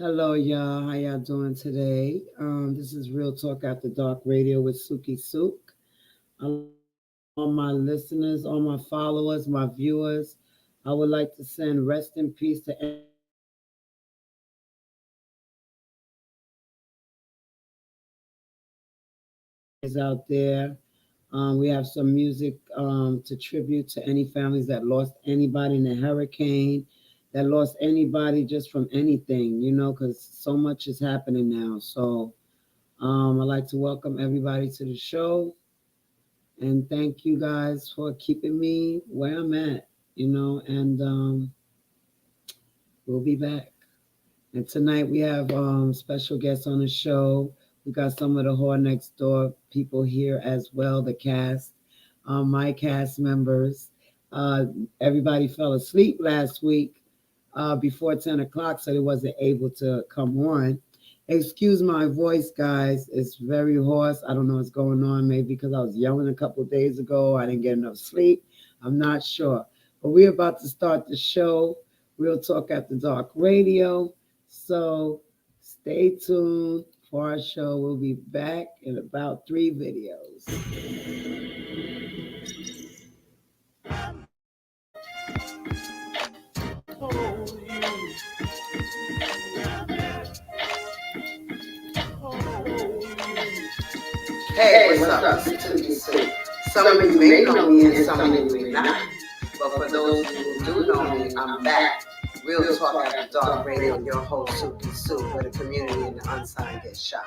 Hello, y'all. How y'all doing today? This is Real Talk After Dark Radio with Suki Sook. I like to say to all my listeners, all my followers, my viewers, I would like to send rest in peace to anybody families out there. We have some music to tribute to any families that lost anybody in the hurricane, that lost anybody just from anything, because so much is happening now. So I'd like to welcome everybody to the show and thank you guys for keeping me where I'm at, and we'll be back. And tonight we have special guests on the show. We got some of the Whore Next Door people here as well, the cast, my cast members. Uh, Everybody fell asleep last week before 10 o'clock, so they wasn't able to come on. Excuse my voice, guys. It's very hoarse. I don't know what's going on. Maybe because I was yelling a couple of days ago. I didn't get enough sleep. I'm not sure. But we're about to start the show. Real Talk After Dark Radio. So stay tuned for our show. We'll be back in about 3 videos. Hey, what's up? It's Tootie Sue. Some of you may know me and some of you may not. But for those of you who do know me, I'm back. Real Talk After Dark Radio, your host, Suki Sue, where the community and the unsigned get shot.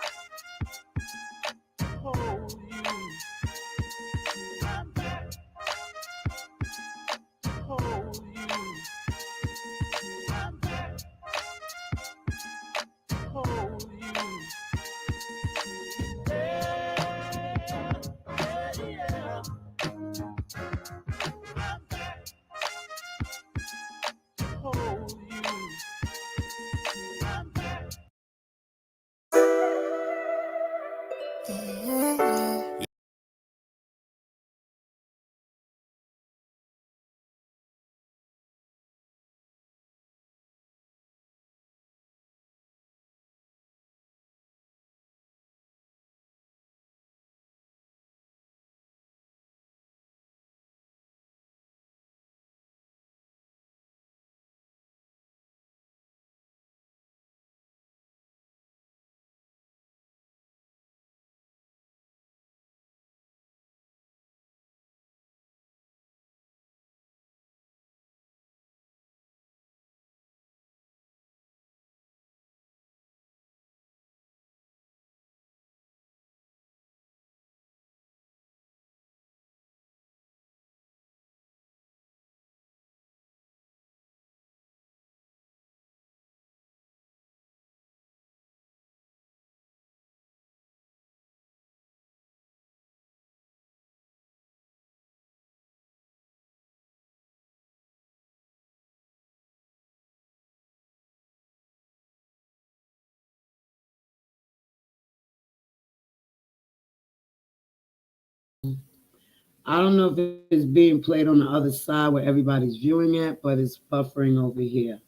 I don't know if it's being played on the other side where everybody's viewing it, but it's buffering over here.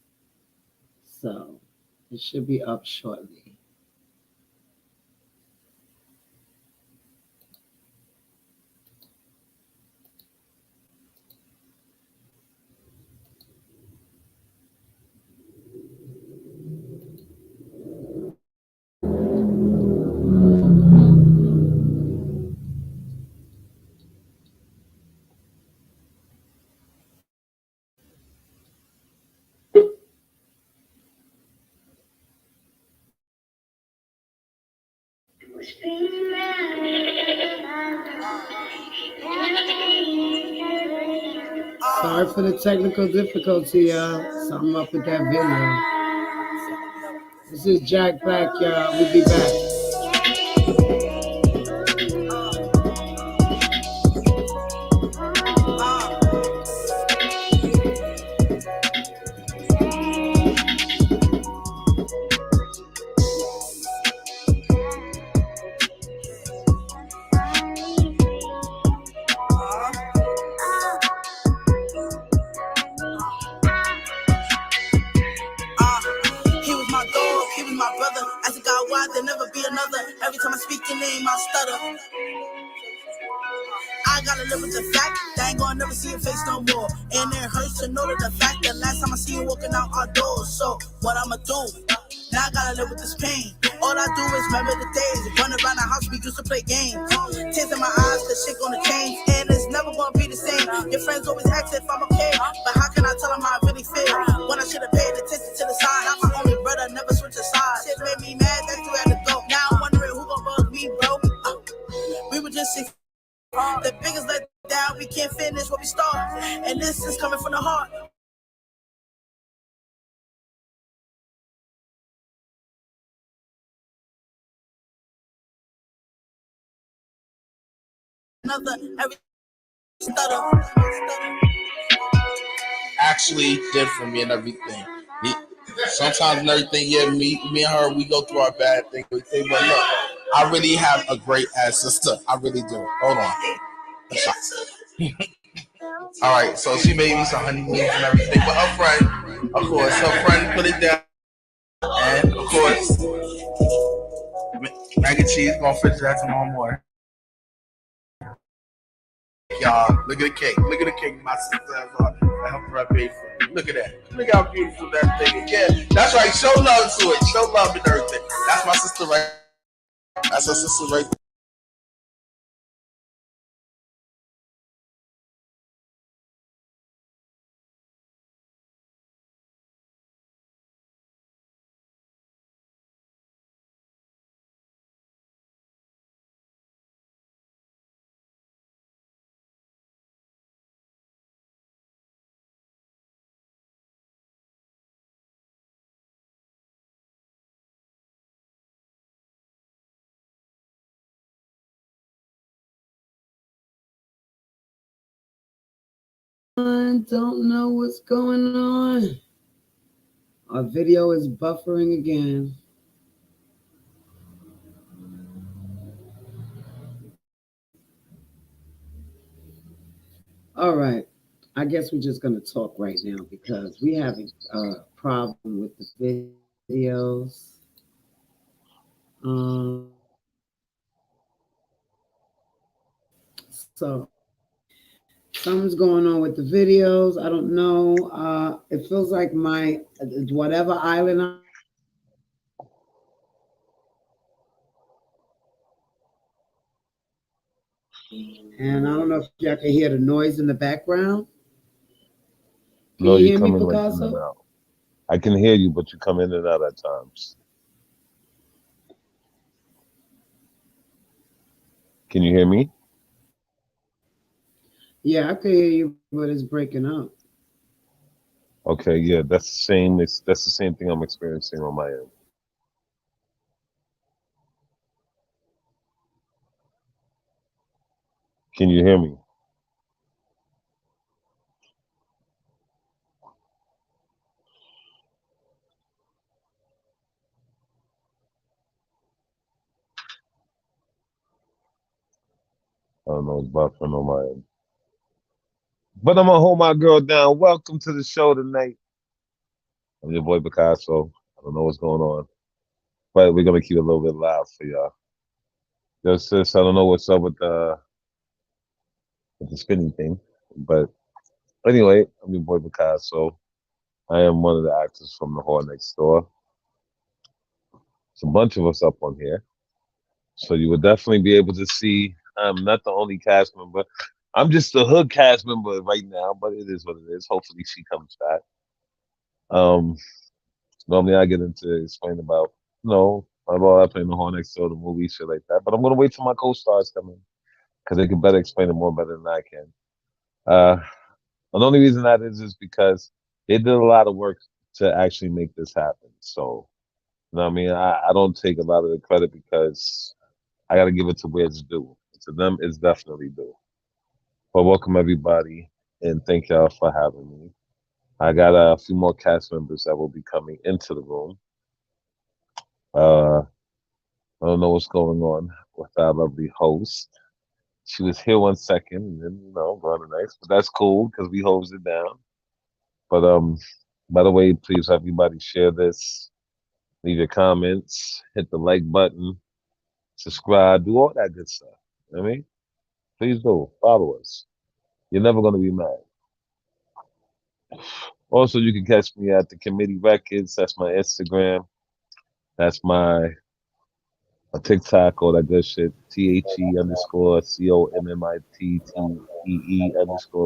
So it should be up shortly. Sorry for the technical difficulty, y'all. Something up with that video. This is Jack Black, y'all. We'll be back. He was my dog, he another. Every time I speak your name, I stutter. I gotta live with the fact that I ain't gonna never see your face no more. And it hurts to know that the fact that last time I see you walking out our doors. So, what I'ma do? Now I gotta live with this pain. All I do is remember the days. Run around the house, we used to play games. Tears in my eyes, the shit gonna change. And it's never gonna be the same. Your friends always ask if I'm okay. But how can I tell them how I really feel? When I should've paid attention to the sign. I'm my only brother, never switch a side. Shit made me mad, that's where I had to go. Now I'm wondering who gon' bug me, bro. We were just six. The biggest let down, we can't finish what we start. And this is coming from the heart. Another every stutter. Actually did for me and everything. Sometimes and everything, yeah, me and her, we go through our bad things, everything, but look, I really have a great ass sister. I really do. Hold on. All right, so she made me some honeymoons and everything, but her friend, of course, her friend put it down, and of course, mac and cheese gonna finish that tomorrow morning. Y'all, look at the cake. Look at the cake my sister has on. That her friend paid for. Look at that. Look how beautiful that thing is. Yeah, that's right. Show love to it. Show love and everything. That's my sister right. That's her sister right. I don't know what's going on. Our video is buffering again. All right. I guess we're just going to talk right now because we have a problem with the videos. So something's going on with the videos. I don't know. It feels like my whatever island I'm on, and I don't know if y'all can hear the noise in the background. Can No, you you hear me, come in like in and Picasso? out. I can hear you, but you come in and out at times. Can you hear me? Yeah, I can hear you, but it's breaking up. Okay, yeah, that's the same. That's the same thing I'm experiencing on my end. Can you hear me? I don't know, it's buffering on my end. But I'm gonna hold my girl down. Welcome to the show tonight. I'm your boy Picasso. I don't know what's going on, but we're gonna keep it a little bit loud for y'all. Yo, sis, I don't know what's up with the spinning thing, but anyway, I'm your boy Picasso. I am one of the actors from the Hall Next Door. It's a bunch of us up on here. So you would definitely be able to see I'm not the only cast member. I'm just the hood cast member right now, but it is what it is. Hopefully she comes back. Um, Normally I get into explain about, about I play in the Hornets or the movie, shit like that. But I'm gonna wait till my co-stars come in because they can better explain it more better than I can. Uh, and the only reason that is because they did a lot of work to actually make this happen. So, you know what I mean? I don't take a lot of the credit because I got to give it to where it's due. To them, it's definitely due. But welcome everybody, and thank y'all for having me. I got a few more cast members that will be coming into the room. I don't know what's going on with our lovely host. She was here 1 second, and then going to the next, but that's cool because we hosed it down. But by the way, please everybody share this, leave your comments, hit the like button, subscribe, do all that good stuff. You know what I mean? Please do follow us. You're never gonna be mad. Also, you can catch me at the Committee Records. That's my Instagram. That's my TikTok, all that good shit. THE_COMMITTEE underscore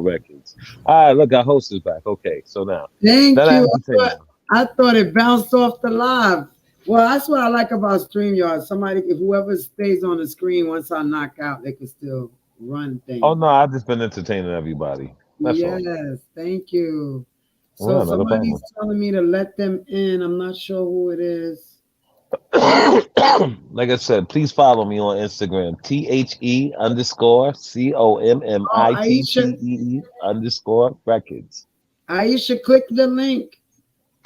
records. All right, look, our host is back. Okay, so now Thank that you. entertainment. I thought it bounced off the live. Well, that's what I like about StreamYard. Somebody, if whoever stays on the screen, once I knock out, they can still run Oh things. no, I've just been entertaining everybody. That's all. Yes, thank you. So Well, not a somebody's problem. telling me to let them in. I'm not sure who it is. Like I said, please follow me on Instagram. Oh, THE_COMMITTEE underscore records. Aisha, click the link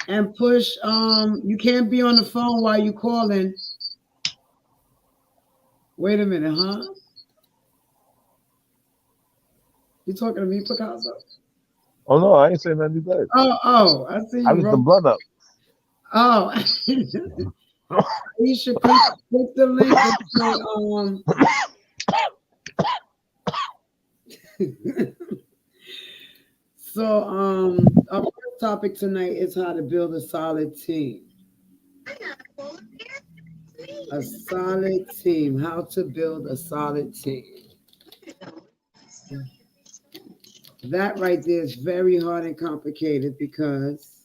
and push. You can't be on the phone while you calling. Wait a minute, huh? You talking to me, Picasso? Oh no, I ain't saying nothing good. I see I you just the wrote. blunt up. Oh, you should click the link and say, so our first topic tonight is how to build a solid team. A solid team. How to build a solid team. That right there is very hard and complicated because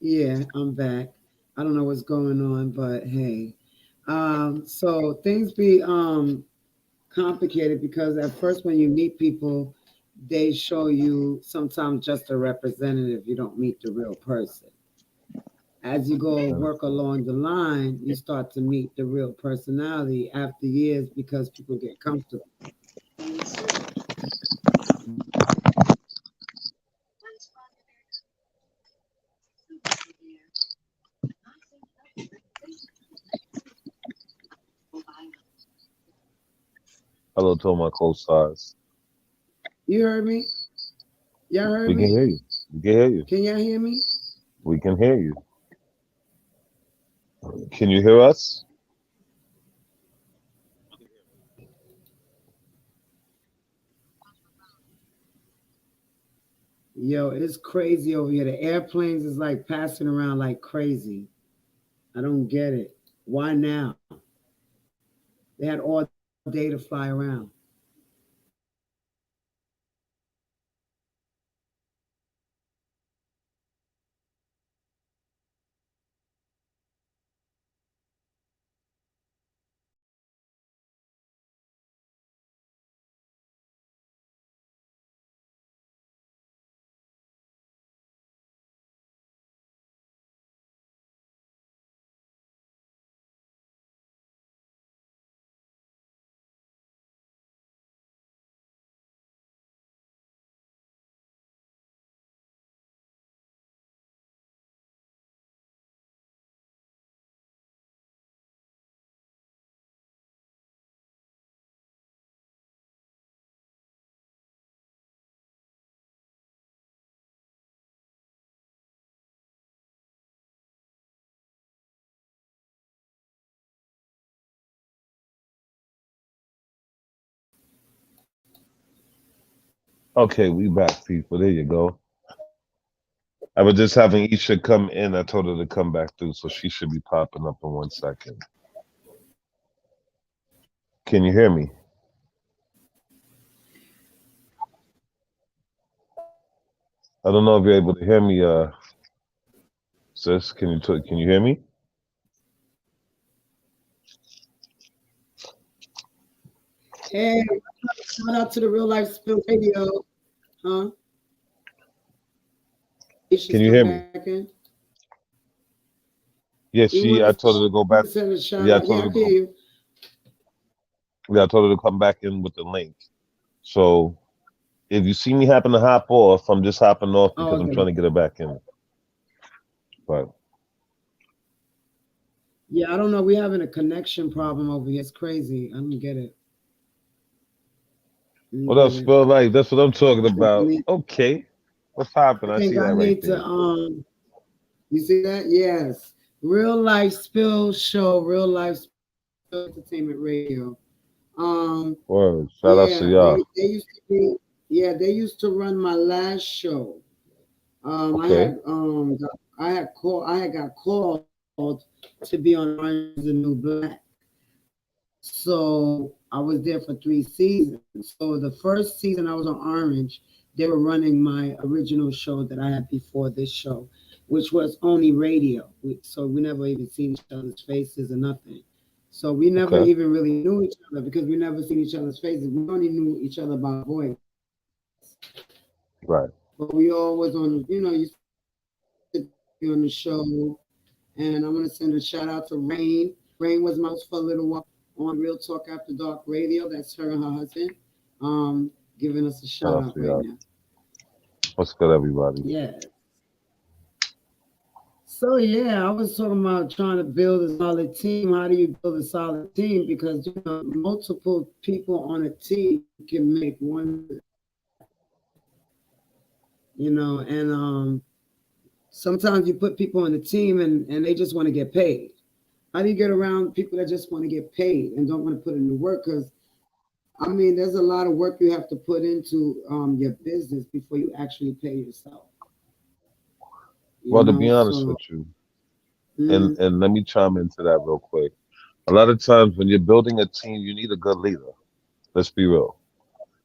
yeah, I'm back. I don't know what's going on, but hey. So things be complicated because at first when you meet people, they show you sometimes just a representative. You don't meet the real person. As you go work along the line, you start to meet the real personality after years because people get comfortable. Hello to all my co-stars. You heard me? Y'all heard We can me? hear you. We can hear you. Can y'all hear me? We can hear you. Can you hear us? Yo, it's crazy over here. The airplanes is like passing around like crazy. I don't get it. Why now? They had all day to fly around. Okay, we back, people. There you go. I was just having Isha come in. I told her to come back through, so she should be popping up in 1 second. Can you hear me? I don't know if you're able to hear me, sis. Can you hear me? Hey, shout out to the Real Life Spill Radio. Huh? Can Isha's you come hear me? back in. Yeah, You I want told her to go to back. send a shout Yeah, I out? told Yeah, her I to hear go. you. Yeah, I told her to come back in with the link. So if you see me happen to hop off, I'm just hopping off Oh, because I'm okay. trying to get her back in. But Yeah, I don't know. We're having a connection problem over here. It's crazy. I don't get it. What else Yeah. feel like? That's what I'm talking I think I about. need. Okay. What's happening? I I think see I that right need to. there. You see that? Yes. Real life spill show. Real life spill entertainment radio. Um. Word. Shout out Yeah. to They y'all. used to be. Yeah. They used to run my last show. Okay. I had got called to be on Orange is the New Black. So I was there for 3 seasons. So the first season I was on Orange, they were running my original show that I had before this show, which was only radio. So we never even seen each other's faces or nothing. So we never Okay. even really knew each other because we never seen each other's faces. We only knew each other by voice. But we all was Right. on, you used to be on the show. And I want to send a shout out to Rain. Rain was my host for a little while on Real Talk After Dark Radio. That's her and her husband. Giving us a shout out Shout right out to now. y'all. What's good, everybody? Yeah. So yeah, I was talking about trying to build a solid team. How do you build a solid team? Because multiple people on a team can make one successful. And sometimes you put people on the team and they just want to get paid. How do you get around people that just want to get paid and don't want to put in the work? Because I mean, there's a lot of work you have to put into your business before you actually pay yourself. Well, to be honest So with you, and mm, and let me chime into that real quick. A lot of times when you're building a team, you need a good leader. Let's be real.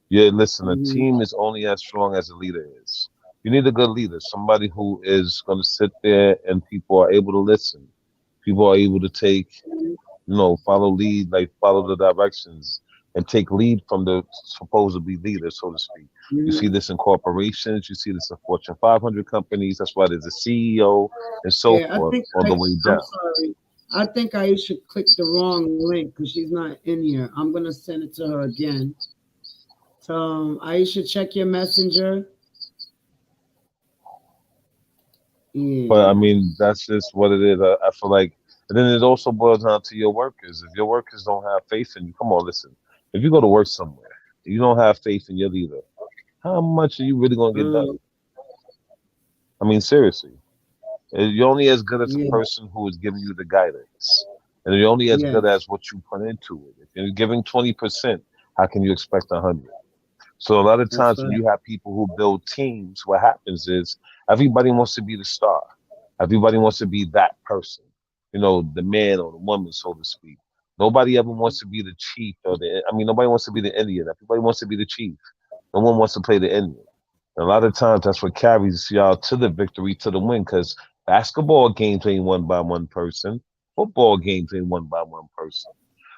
Yeah, listen, a mm-hmm, team is only as strong as a leader is. You need a good leader, somebody who is going to sit there and people are able to listen. People are able to take, follow lead, like follow the directions and take lead from the supposedly leader, so to speak. You see mm-hmm. this in corporations, you see this in Fortune 500 companies. That's why there's a CEO and so Yeah, forth all the way I'm down. sorry. I think Aisha clicked the wrong link because she's not in here. I'm gonna send it to her again. So Aisha, check your messenger. But I Yeah. mean, that's just what it is. I feel like, and then it also boils down to your workers. If your workers don't have faith in you, come on, listen. If you go to work somewhere, you don't have faith in your leader, how much are you really going to get done? Uh, I mean, seriously. You're only as good as the yeah. person who is giving you the guidance. And you're only as good Yes. as what you put into it. If you're giving 20%, how can you expect 100? So a lot of That's times when right. you have people who build teams, what happens is everybody wants to be the star. Everybody wants to be that person, the man or the woman, so to speak. Nobody ever wants to be the chief nobody wants to be the Indian. Everybody wants to be the chief. No one wants to play the Indian. And a lot of times that's what carries y'all to the victory, to the win, because basketball games ain't won by one person. Football games ain't won by one person.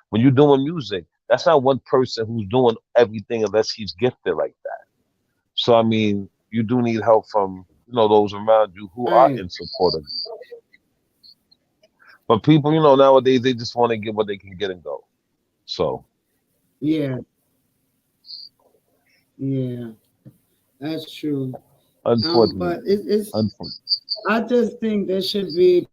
When you're doing music, that's not one person who's doing everything unless he's gifted like that. So I mean, you do need help from those around you who are Right. in support of you. But people, nowadays they just want to get what they can get and go. So Yeah. Yeah. That's true. But unfortunately, it's. unfortunately. I just think there should be people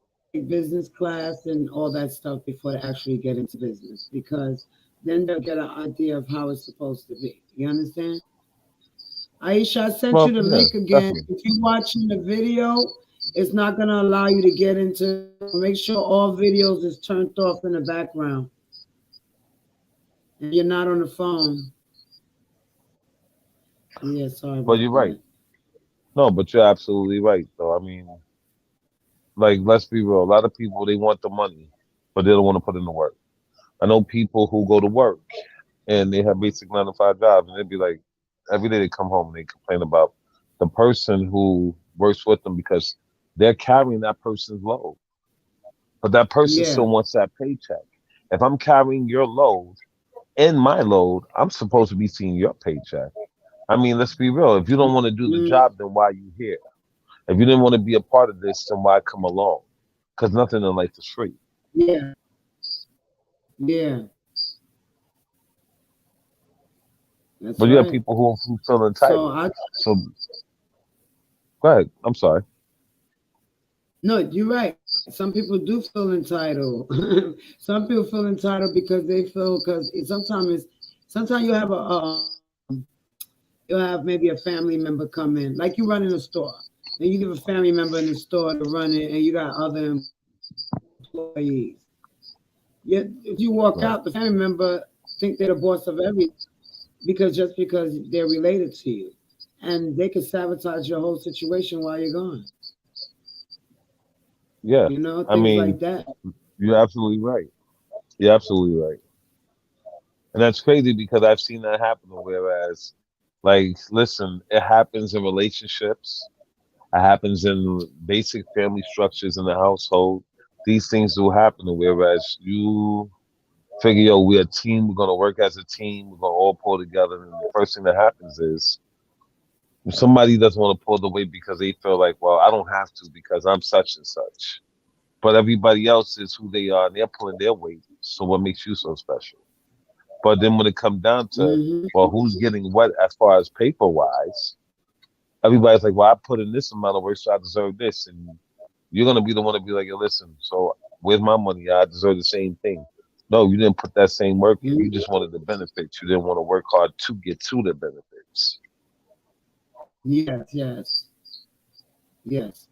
that take business class and all that stuff before they actually get into business because then they'll get an idea of how it's supposed to be. You understand? Aisha, I sent you the Well, link yeah, again. If definitely. you're watching the video, it's not going to allow you to get into. So make sure all videos is turned off in the background and you're not on the phone. Yeah, sorry But about you're that. right. No, but you're absolutely right, though. I mean, like, let's be real. A lot of people they want the money, but they don't want to put in the work. I know people who go to work and they have basic 9 to 5 jobs, and they'd be like, every day they come home and they complain about the person who works with them because they're carrying that person's load, but that person Yeah. still wants that paycheck. If I'm carrying your load and my load, I'm supposed to be seeing your paycheck. I mean, let's be real. If you don't want to do the Mm, job, then why are you here? If you didn't want to be a part of this, then why come along? Because nothing in life is free. yeah. Yeah. That's But you have right. people who feel So entitled. I So go ahead. I'm sorry. No, you're right. Some people do feel entitled. Some people feel entitled because they feel because sometimes it's Sometimes you'll have maybe a family member come in, like you run in a store, and you give a family member in the store to run it, and you got other employees. Yet if you walk out, the family Right. member think they're the boss of everything because they're related to you, and they can sabotage your whole situation while you're gone. Yeah. I Things mean, like that. you're absolutely right. You're absolutely right. And that's crazy because I've seen that happen. Whereas, like, listen, it happens in relationships. It happens in basic family structures in the household. These things do happen. Whereas you figure, yo, we're a team. We're gonna work as a team. We're gonna all pull together. And the first thing that happens is if somebody doesn't want to pull the weight because they feel like, well, I don't have to because I'm such and such. But everybody else is who they are and they're pulling their weight. So what makes you so special? But then when it comes down to, Hmm. well, who's getting what as far as paper wise, everybody's like, well, I put in this amount of work, so I deserve this. And you're going to be the one to be like, yo, listen, so where's my money? I deserve the same thing. No, you didn't put that same work in. You just wanted the benefits. You didn't want to work hard to get to the benefits. Yes, yes, yes.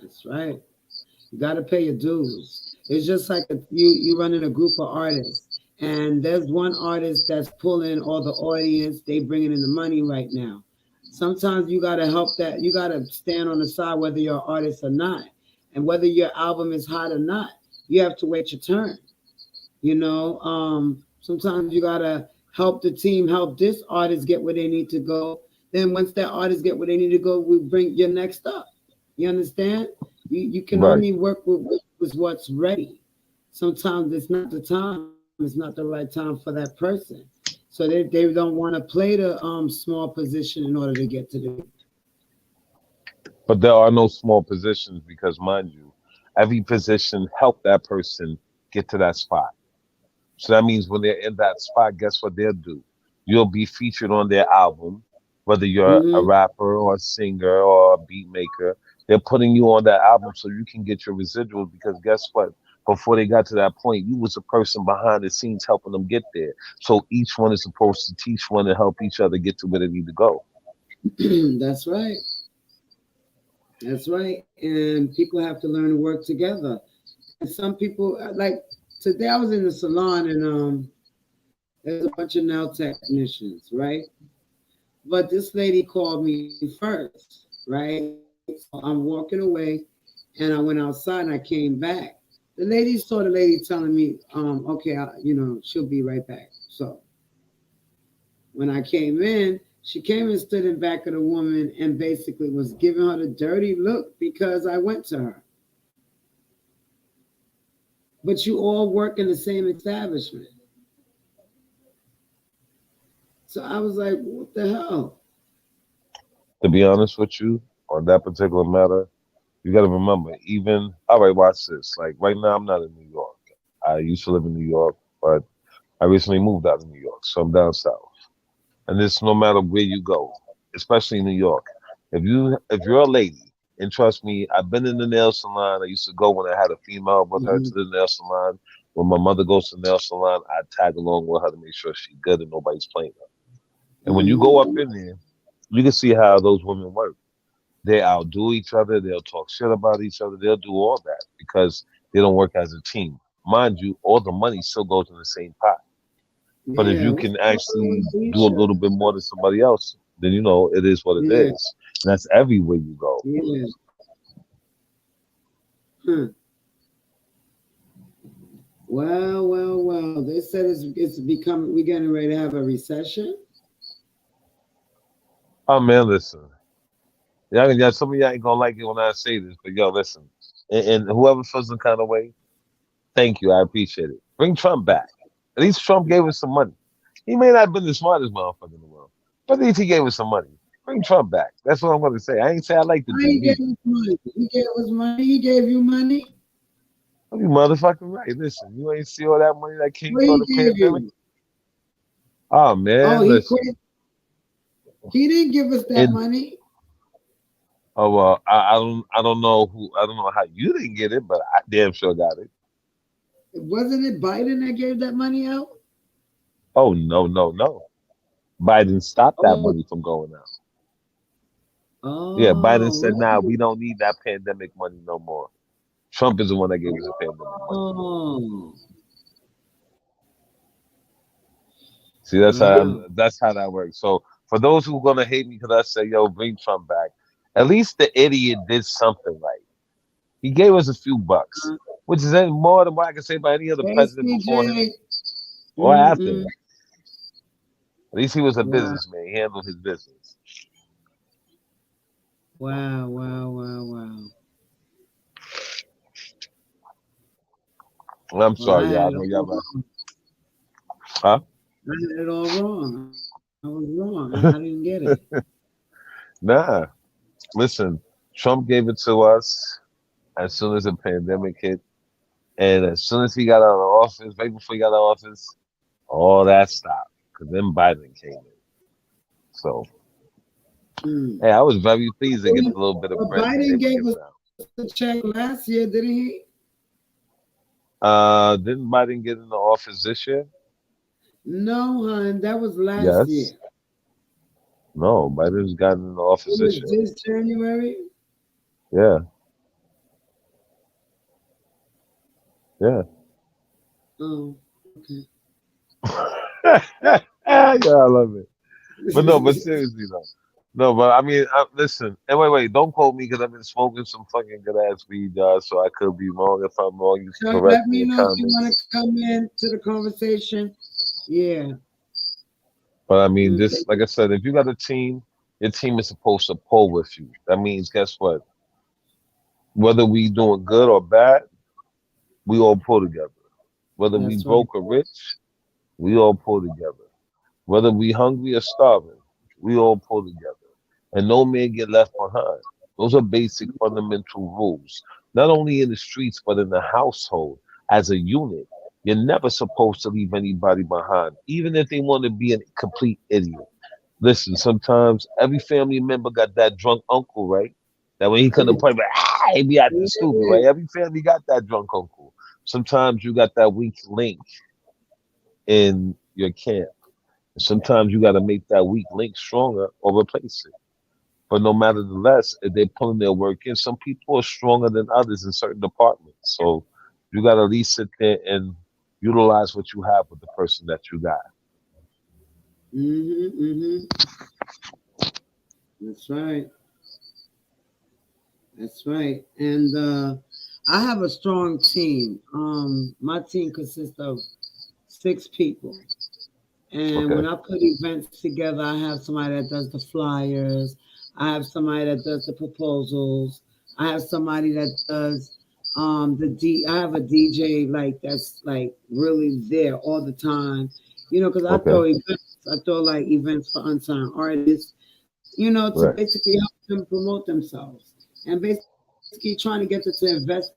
That's right. You got to pay your dues. It's just like you run in a group of artists, and there's one artist that's pulling all the audience. They bringing in the money right now. Sometimes you got to help that. You got to stand on the side whether you're an artist or not, and whether your album is hot or not. You have to wait your turn. Sometimes you gotta help the team help this artist get where they need to go. Then once that artist get where they need to go, we bring your next up. You understand? You can Right. only work with what's ready. Sometimes it's not the time, it's not the right time for that person. So they don't want to play the small position in order to get to the big. But there are no small positions because, mind you, every position helped that person get to that spot. So that means when they're in that spot, guess what they'll do? You'll be featured on their album, whether you're a Mm-hmm. rapper or a singer or a beat maker. They're putting you on that album so you can get your residuals because guess what? Before they got to that point, you was the person behind the scenes helping them get there. So each one is supposed to teach one and help each other get to where they need to go. That's right. That's right. And people have to learn to work together. And some people like today I was in the salon and there's a bunch of nail technicians, right? But this lady called me first, right? So I'm walking away and I went outside and I came back. The lady saw the lady telling me, okay, she'll be right back. So when I came in, she came and stood in back of the woman and basically was giving her the dirty look because I went to her. But you all work in the same establishment. So I was like, what the hell? To be honest with you, on that particular matter, you got to remember, even, all right, watch this. Like right now, I'm not in New York. I used to live in New York, but I recently moved out of New York, so I'm down south. And this, no matter where you go, especially in New York, if you're a lady, and trust me, I've been in the nail salon. I used to go when I had a female with her to Hmm. the nail salon. When my mother goes to the nail salon, I tag along with her to make sure she's good and nobody's playing her. And when you go up Hmm. in there, you can see how those women work. They outdo each other. They'll talk shit about each other. They'll do all that because they don't work as a team. Mind you, all the money still goes in the same pot. But if Yeah, you what's can going on actually with do a Alicia? little bit more than somebody else, then it is what it Yeah, is. And that's everywhere you go. yeah. Huh. Well. They said it's becoming. We're getting ready to have a recession. Oh man, listen. Yeah, some of y'all ain't gonna like it when I say this, but yo, listen. And whoever feels some kind of way, thank you. I appreciate it. Bring Trump back. At least Trump gave us some money. He may not have been the smartest motherfucker in the world, but at least he gave us some money. Bring Trump back. That's what I'm going to say. I ain't say I like the Why he dude gave either. us money? He gave us money. He gave you money. You motherfucking right. Listen, you ain't see all that money that came What during he the gave pandemic? you? Oh Oh, man, he listen. quit. He didn't give us that And money. oh well, I don't know how you didn't get it, but I damn sure got it. Wasn't it Biden that gave that money out? Oh no, no, no. Biden stopped that Oh, money from going out. Yeah, Biden oh, said, "Nah, we really? don't need that pandemic money no more." Trump is the one that gave us the pandemic money. Oh, See, wow. that's how that works. So for those who are gonna hate me because I say, "Yo, bring Trump back," at least the idiot did something right. He gave us a few bucks, which is more than what I can say about any other Hey, president before him CJ. or after him. Mm-mm. At least he was a Wow, businessman. He handled his business. wow, wow, wow, wow. I'm Well, I sorry, had y'all. I it know y'all all right. wrong. Huh? I had it all wrong. I was wrong. I didn't get it. Nah. Listen, Trump gave it to us as soon as the pandemic hit. And as soon as he got out of office, right before he got out of office, all that stopped. Because then Biden came in. So, Mm. hey, I was very pleased to Well, get the little bit of but bread that Biden they were gave giving us out. a check last year, didn't he? Didn't Biden get into office this year? No, hon, that was last year. Yes. No, Biden's gotten into It office this was year. this January. Yeah, yeah. Oh, okay. Yeah, I love it. But no, but seriously though. No, but I mean, listen. And wait, don't quote me because I've been smoking some fucking good ass weed, y'all. So I could be wrong. If I'm wrong, you can So correct let me me in know if you want comments. to come in to the conversation. Yeah. But I mean, Mm. this, like I said, if you got a team, your team is supposed to pull with you. That means, guess what? Whether we doing good or bad, we all pull together. Whether we That's right. broke or rich, we all pull together. Whether we hungry or starving, we all pull together. And no man get left behind. Those are basic fundamental rules. Not only in the streets, but in the household as a unit. You're never supposed to leave anybody behind, even if they want to be a complete idiot. Listen, sometimes every family member got that drunk uncle, right? That when he come to play, but he be acting stupid, Yeah. right? Every family got that drunk uncle. Sometimes you got that weak link in your camp. Sometimes you got to make that weak link stronger or replace it. But no matter the less, if they're pulling their work in, some people are stronger than others in certain departments. So you got to at least sit there and utilize what you have with the person that you got. Mm-hmm. Mm-hmm. That's right. That's right. And I have a strong team. My team consists of 6 people. And Okay. when I put events together, I have somebody that does the flyers. I have somebody that does the proposals. I have somebody that does I have a DJ like that's like really there all the time. Because I Okay. throw events. I throw like events for unsigned artists. To Right. basically help them promote themselves and basically trying to get them to invest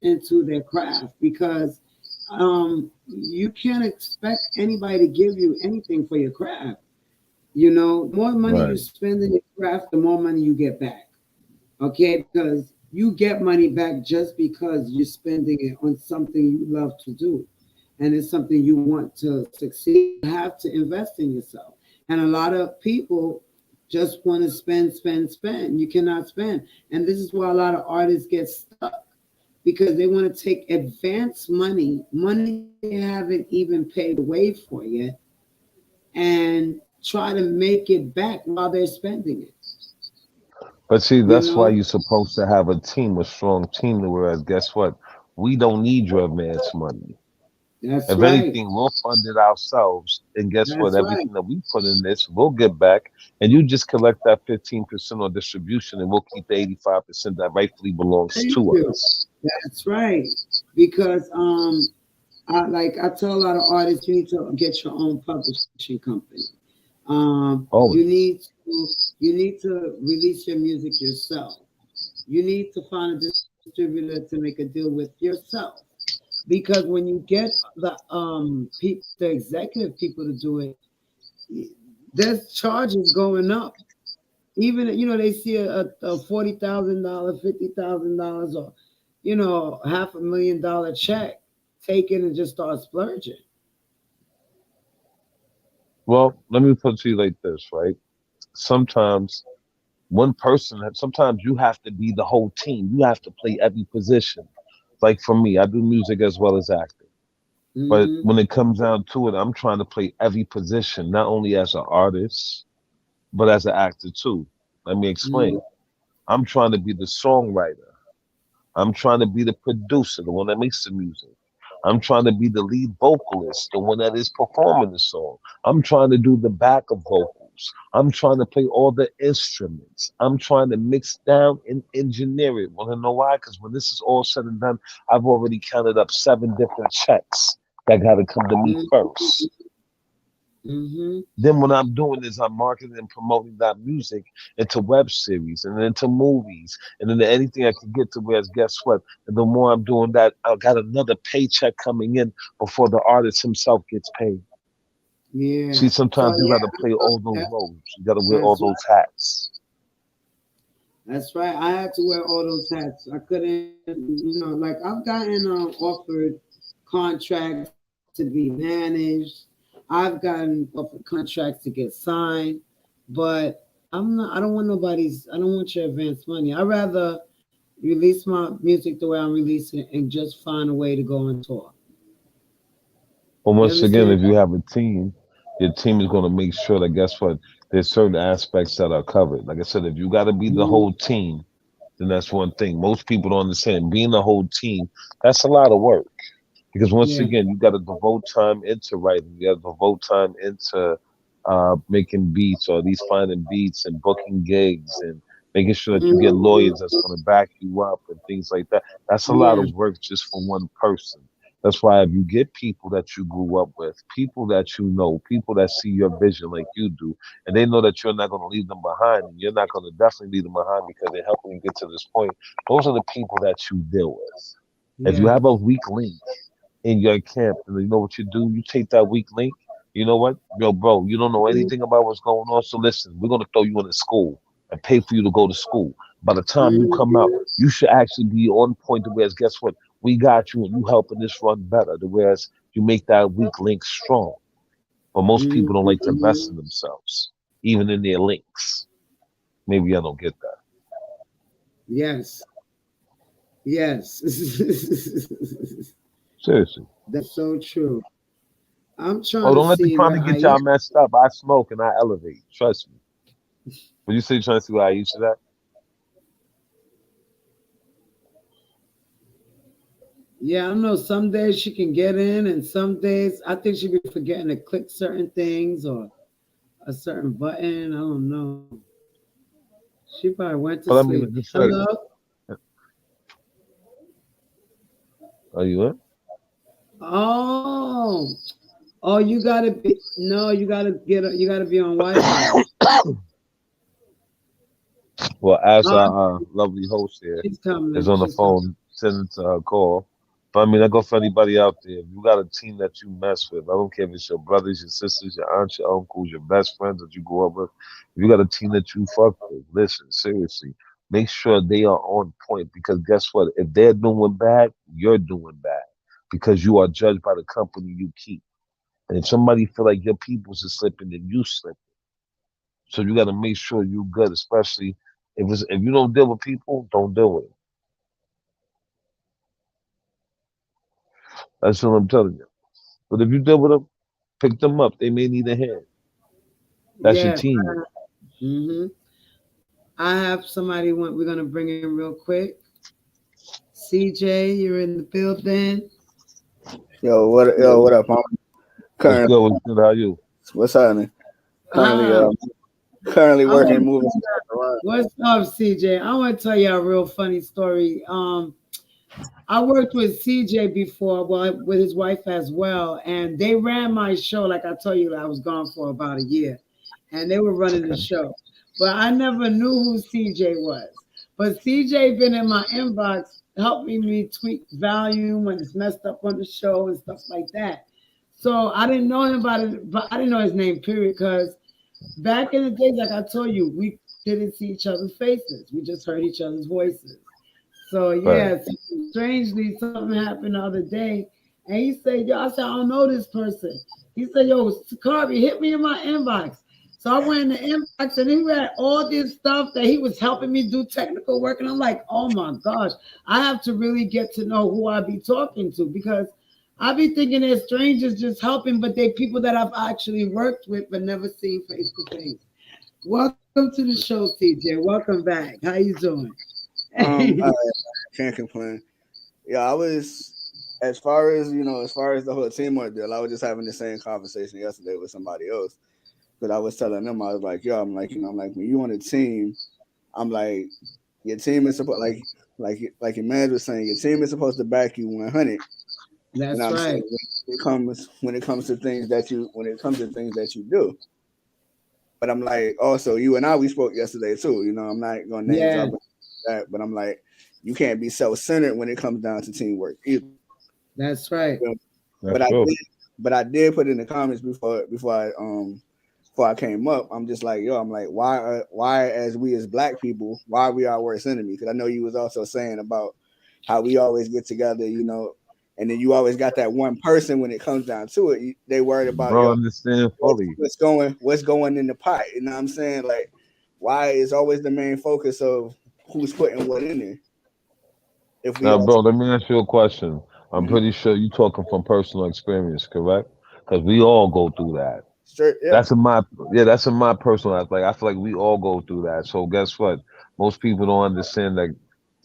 into their craft because you can't expect anybody to give you anything for your craft. The more money you Right. spend in your craft, the more money you get back. Okay, because you get money back just because you're spending it on something you love to do, and it's something you want to succeed. You have to invest in yourself, and a lot of people just want to spend, spend, spend. You cannot spend, and this is why a lot of artists get stuck because they want to take advance money they haven't even paid away for yet, and try to make it back while they're spending it. But see, You that's why know, you're supposed to have a team, a strong team. Whereas, guess what? We don't need your advance money. that's If right. anything, we'll fund it ourselves. And guess what? That's right. Everything that we put in this, we'll get back. And you just collect that 15% on distribution, and we'll keep the 85% that rightfully belongs Thank to you. us. That's right. Because I tell a lot of artists, you need to get your own publishing company. Always. You need to release your music yourself. You need to find a distributor to make a deal with yourself. Because when you get the executive people to do it, there's charges going up. Even they see a $40,000, $50,000, or $500,000 check taken and just start splurging. Well, let me put it to you like this, right? Sometimes sometimes you have to be the whole team. You have to play every position. Like for me, I do music as well as acting. But Mm-hmm. when it comes down to it, I'm trying to play every position, not only as an artist, but as an actor too. Let me Mm-hmm. explain. I'm trying to be the songwriter. I'm trying to be the producer, the one that makes the music. I'm trying to be the lead vocalist, the one that is performing the song. I'm trying to do the backup vocals. I'm trying to play all the instruments. I'm trying to mix down and engineer it. Want to know why? Because when this is all said and done, I've already counted up 7 different checks that got to come to me first. Mm-hmm. Then what I'm doing is I'm marketing and promoting that music into web series and into movies and into anything I can get to. Whereas guess what? And the more I'm doing that, I got another paycheck coming in before the artist himself gets paid. Yeah. See, So sometimes you got to play all those that, roles. You got to wear all that's those hats. That's right. I had to wear all those hats. I couldn't, like I've gotten offered contracts to be managed. I've gotten offered contracts to get signed, but I'm not. I don't want nobody's. I don't want your advance money. I rather release my music the way I'm releasing it and just find a way to go on tour. But You once again, understand? if you have a team, your team is going to make sure that guess what? There's certain aspects that are covered. Like I said, if you got to be the Mhm. whole team, then that's one thing. Most people don't understand. Being the whole team, that's a lot of work. Because once Yeah. again, you got to devote time into writing. You got to devote time into making beats or at least finding beats and booking gigs and making sure that you get lawyers that's going to back you up and things like that. That's a lot Yeah. of work just for one person. That's why if you get people that you grew up with, people that you know, people that see your vision like you do, and they know that you're not going to leave them behind, and you're not going to definitely leave them behind because they're helping you get to this point. Those are the people that you deal with. If you Yeah. have a weak link in your camp. And you know what you do? You take that weak link. You know what? Yo, bro, you don't know anything about what's going on. So listen, we're gonna throw you in a school and pay for you to go to school. By the time you come out, Mhm. you should actually be on point to whereas guess what? We got you and you helping this run better. To whereas you make that weak link strong. But most people don't like to Mhm. invest in themselves, even in their links. Maybe I don't get that. Yes. Yes. Seriously. That's so true. I'm Oh, trying to don't let the see where chronic get y'all Aisha. messed up. I smoke and I elevate. Trust me. When you say trying to see where Aisha's at, Yeah, I know some days she can get in, and some days I think she be forgetting to click certain things or a certain button. I don't know. She probably went to but I sleep. mean, like I said, Hello. are you in? Oh, oh, you gotta be. No, you gotta get. You gotta be on Wi-Fi. Well, as Oh, our lovely host here she's is coming. on the She's coming. phone, sending to her call. But I mean, I go for anybody out there. If you got a team that you mess with, I don't care if it's your brothers, your sisters, your aunts, your uncles, your best friends that you grew up with. If you got a team that you fuck with, listen, seriously, make sure they are on point because guess what? If they're doing bad, you're doing bad because you are judged by the company you keep. And if somebody feel like your people's is slipping, then you slip. So you got to make sure you good, especially if you don't deal with people, don't deal with them. That's what I'm telling you. But if you deal with them, pick them up. They may need a hand. That's your Yeah. team. Mm-hmm. I have somebody. We're gonna bring in real quick. CJ, you're in the building. What up? I'm What's currently good? What's good? How you? what's happening? Currently, Ah, currently I working, want. moving some stuff around. What's up, CJ? I want to tell you a real funny story. I worked with CJ before, well, with his wife as well, and they ran my show. Like I told you, I was gone for about a year, and they were running the Okay. show. But I never knew who CJ was. But CJ been in my inbox helping me tweak volume when it's messed up on the show and stuff like that. So I didn't know him by but I didn't know his name, period, because back in the days, like I told you, we didn't see each other's faces. We just heard each other's voices. So Right. yeah, strangely, something happened the other day. And he said, yo, I said, I don't know this person. He said, yo, Sakari, hit me in my inbox. So I went in the inbox and he read all this stuff that he was helping me do technical work. And I'm like, oh my gosh, I have to really get to know who I be talking to because I be thinking they're strangers just helping, but they people that I've actually worked with but never seen face to face. Welcome to the show, CJ. Welcome back. How you doing? I can't complain. Yeah, I was as far as as far as the whole teamwork deal. I was just having the same conversation yesterday with somebody else. But I was telling them, I was like, yo, I'm like, I'm like, when you on a team, I'm like, your team is supposed like your man was saying, your team is supposed to back you 100. You know That's what I'm right. saying? When it comes to things that you do. But I'm like, also, you and I we spoke yesterday too. I'm not gonna name Yeah, drop that, but I'm like, you can't be self-centered when it comes down to teamwork either. that's right. You know? That's But I true. did, but I did put in the comments before I came up. I'm just like, yo, I'm like, why as we as black people, why are we our worst enemy? Because I know you was also saying about how we always get together, and then you always got that one person when it comes down to it. They worried about Bro, yo, understand fully. what's going in the pot. You know what I'm saying? Like, why is always the main focus of who's putting what in there? If we Now, all bro, let me ask you a question. I'm Mhm. pretty sure you talking from personal experience, correct? Because we all go through that. Straight, yeah, That's in my yeah, that's in my personal life. Like I feel like we all go through that. So guess what? Most people don't understand that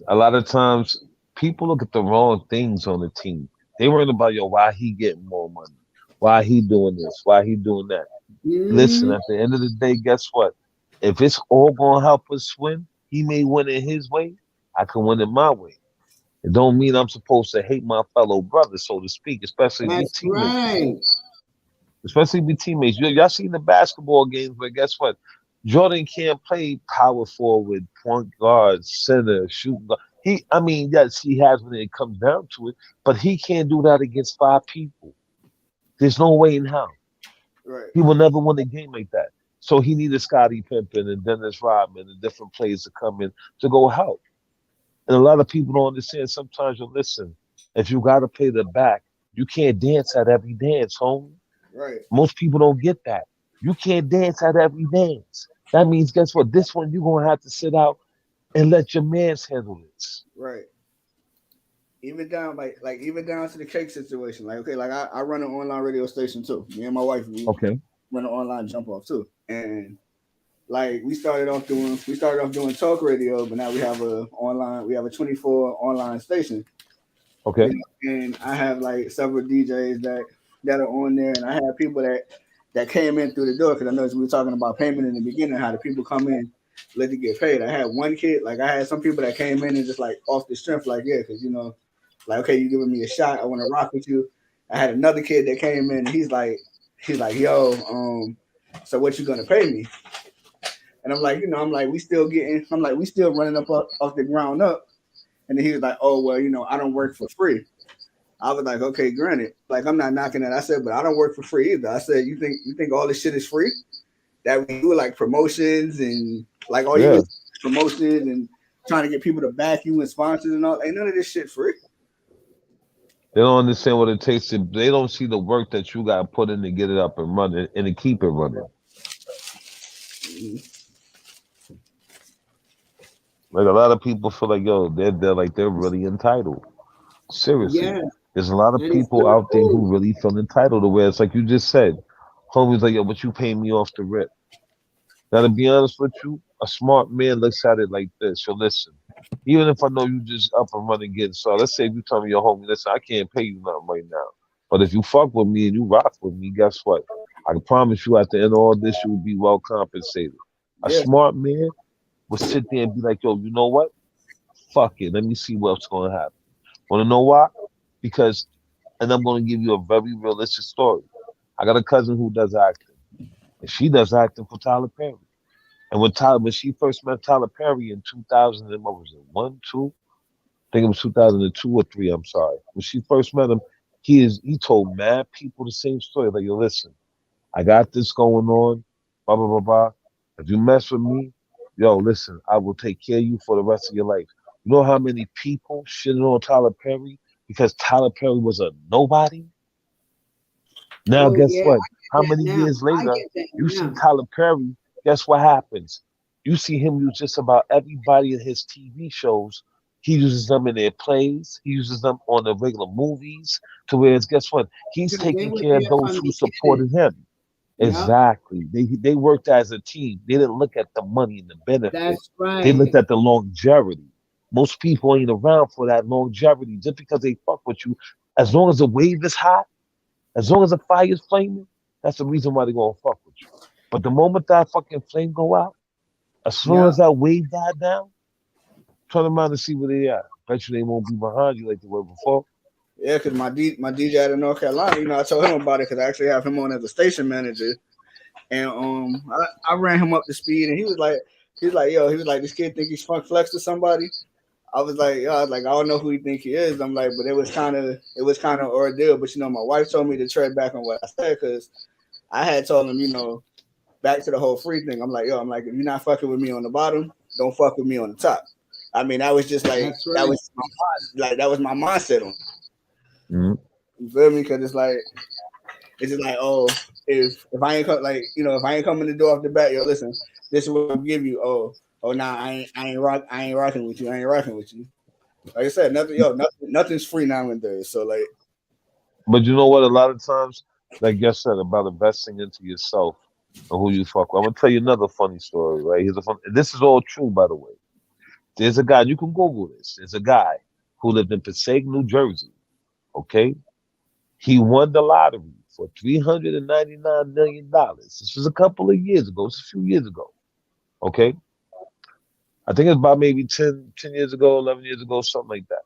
a lot of times people look at the wrong things on the team. They worrying about yo, why he getting more money? Why he doing this? Why he doing that? Listen, Hmm. at the end of the day, guess what? If it's all gonna help us win, he may win it his way. I can win it my way. It don't mean I'm supposed to hate my fellow brother, so to speak, especially if we That's teammates. right. Especially if we teammates. Y'all seen the basketball games, but guess what? Jordan can't play power forward, point guard, center, shooting guard. I mean, yes, he has when it comes down to it, but he can't do that against five people. There's no way in hell. right, He will never win a game like that. So he needed Scottie Pippen and Dennis Rodman and different players to come in to go help. And a lot of people don't understand. Sometimes you listen. If you got to play the back, you can't dance at every dance, homie. right, Most people don't get that. You can't dance at every dance. That means, guess what? This one you're gonna have to sit out and let your mans handle this. right. Even down even down to the cake situation. Like, okay, like I run an online radio station too. Me and my wife, we Okay. run an online jump off too. And like we started off doing talk radio, but now we have a 24 online station. Okay. And I have like several DJs that are on there, and I have people that came in through the door because I noticed we were talking about payment in the beginning, how the people come in let to get paid. I had one kid, like I had some people that came in and just like off the strength, like yeah, because like okay, you giving me a shot, I want to rock with you. I had another kid that came in, and he's like, yo, so what you gonna pay me? And I'm like, we still running up off the ground up. And then he was like, oh well, I don't work for free. I was like, okay, granted, like I'm not knocking that. I said, but I don't work for free either. I said, you think all this shit is free? That we do like promotions and like all you Yeah. was promotions and trying to get people to back you and sponsors and all. Ain't none of this shit free. They don't understand what it takes to. They don't see the work that you got to put in to get it up and running and to keep it running. Mhm. Like a lot of people feel like yo, they're really entitled. Seriously, Yeah, there's a lot of and it's people not out there cool. who really feel entitled to where it's like you just said. Homie's like yo, but you pay me off the rip. Now, to be honest with you, a smart man looks at it like this. So listen, even if I know you just up and running getting so let's say if you tell me your homie, listen, I can't pay you nothing right now. But if you fuck with me and you rock with me, guess what? I can promise you at the end of all this, you will be well compensated. A Yeah, smart man will sit there and be like, yo, you know what? Fuck it. Let me see what's going to happen. Want to know why? Because, and I'm going to give you a very realistic story. I got a cousin who does acting, and she does acting for Tyler Perry. And when she first met Tyler Perry in 2000, and what was it, one, two? I think it was 2002 or three. I'm sorry. When she first met him, he told mad people the same story. Like, yo, listen, I got this going on, blah blah blah blah. If you mess with me, yo, listen, I will take care of you for the rest of your life. You know how many people shitted on Tyler Perry because Tyler Perry was a nobody. Now, Oh guess yeah, what? I How get many that now. years I later, get that you see now. Tyler Perry, guess what happens? You see him use just about everybody in his TV shows. He uses them in their plays. He uses them on the regular movies. To where it's, guess what? He's Because they taking were care of there those from who the beginning. supported him. Yep, Exactly. They worked as a team. They didn't look at the money and the benefit. that's They looked right. at the longevity. Most people ain't around for that longevity just because they fuck with you. As long as the wave is hot, as long as the fire is flaming, that's the reason why they gonna fuck with you. But the moment that fucking flame go out, as soon as Yep, that wave died down, turn around and see where they at. Bet you they won't be behind you like they were before. Yeah, because my DJ out of North Carolina, I told him about it because I actually have him on as a station manager, and I ran him up to speed, and he was like, this kid think he's funk flex to somebody. I was like, I don't know who he think he is. I'm like, but it was kind of ordeal. But my wife told me to tread back on what I said because I had told him, back to the whole free thing. I'm like, if you're not fucking with me on the bottom, don't fuck with me on the top. I mean, that was just like that's right. that was my mindset on it. Mhm. You feel me? Because it's just like, oh, if I ain't if I ain't coming the door off the bat, yo, listen, this is what I'm give you. Oh, nah, I ain't rocking with you. I ain't rocking with you. Like I said, nothing's free nowadays. So like, But you know what? A lot of times, like I said, about investing into yourself and who you fuck with. I'm gonna tell you another funny story, right? Here's a fun. This is all true, by the way. There's a guy. You can Google this. There's a guy who lived in Passaic, New Jersey. Okay, he won the lottery for $399 million. This was a couple of years ago. It's a few years ago. Okay, I think it's about maybe 10 years ago, 11 years ago, something like that.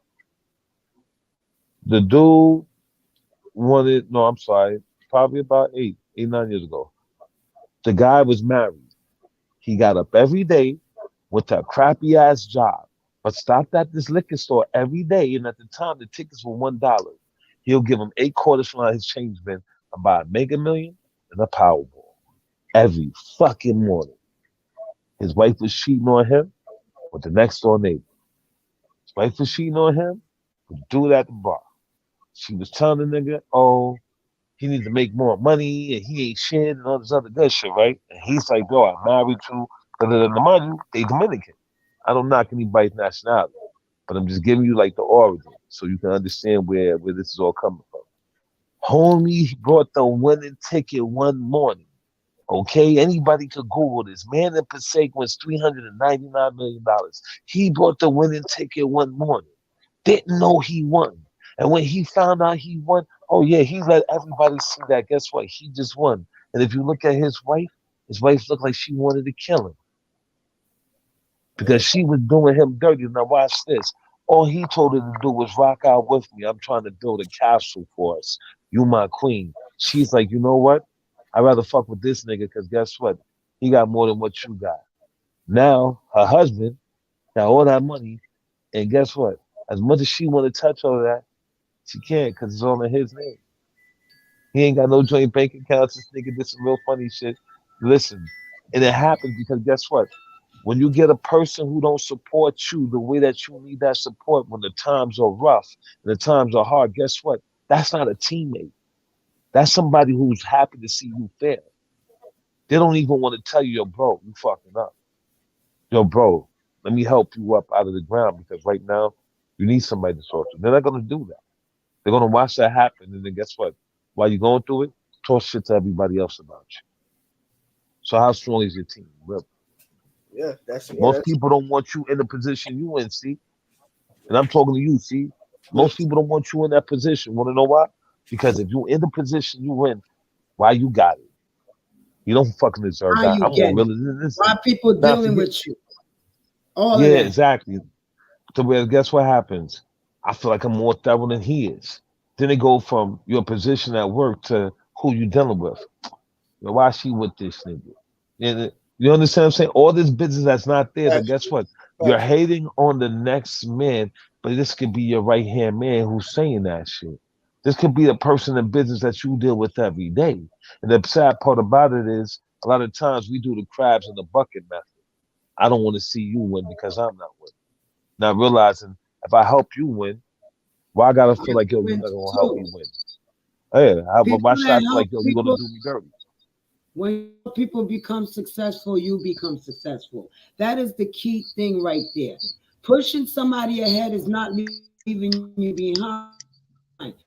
The dude wanted. No, I'm sorry. Probably about 9 years ago. The guy was married. He got up every day, went to a crappy ass job, but stopped at this liquor store every day. And at the time, the tickets were $1. He'll give him 8 quarters from his change bin and buy a Mega Million and a Powerball every fucking morning. His wife was cheating on him with the next door neighbor. His wife was cheating on him with the dude at the bar. She was telling the nigga, oh, he needs to make more money and he ain't shit and all this other good shit, right? And he's like, bro, I'm married to the mind you, they Dominican. I don't knock anybody's nationality, but I'm just giving you like the origin so you can understand where this is all coming from. Homie brought the winning ticket one morning. Okay, anybody could Google this. Man in Passaic wins $399 million. He brought the winning ticket one morning. Didn't know he won. And when he found out he won, oh yeah, he let everybody see that. Guess what? He just won. And if you look at his wife looked like she wanted to kill him yeah, because she was doing him dirty. Now watch this. All he told her to do was rock out with me. I'm trying to build a castle for us. You my queen. She's like, you know what? I'd rather fuck with this nigga because guess what? He got more than what you got. Now her husband got all that money, and guess what? As much as she want to touch all that, she can't because it's all in his name. He ain't got no joint bank accounts. This nigga did some real funny shit. Listen, and it happens because guess what? When you get a person who don't support you the way that you need that support when the times are rough and the times are hard, guess what? That's not a teammate. That's somebody who's happy to see you fail. They don't even want to tell you, yo, bro, you fucking up. Yo, bro, let me help you up out of the ground because right now you need somebody to talk to. They're not gonna do that. They're gonna watch that happen, and then guess what? While you're going through it, talk shit to everybody else about you. So how strong is your team? Really? Most that's people don't want you in the position you in, see? And I'm talking to you, see? yeah, Most people don't want you in that position. Want to know why? Because if you in the position you in, why you got it? You don't fucking deserve How that. you I'm more get it? realer than this. Why people Now dealing forget. with you? All of Yeah, that. exactly. To where guess what happens? I feel like I'm more thorough than he is. Then it go from your position at work to who you dealing with. Yo, why she with this nigga? You understand what I'm saying? All this business that's not there, then guess factual, what? You're factual. hating on the next man, but this could be your right hand man who's saying that shit. This could be the person in business that you deal with every day. And the sad part about it is, a lot of times we do the crabs in the bucket method. I don't want to see you win because I'm not winning. Not realizing if I help you win, Why I gotta I feel like yo, you're went not gonna help me too. win? Yeah, why People should I that feel help like yo, you're gonna people, do me dirty? when people become successful, you become successful. That is the key thing right there. Pushing somebody ahead is not leaving you behind.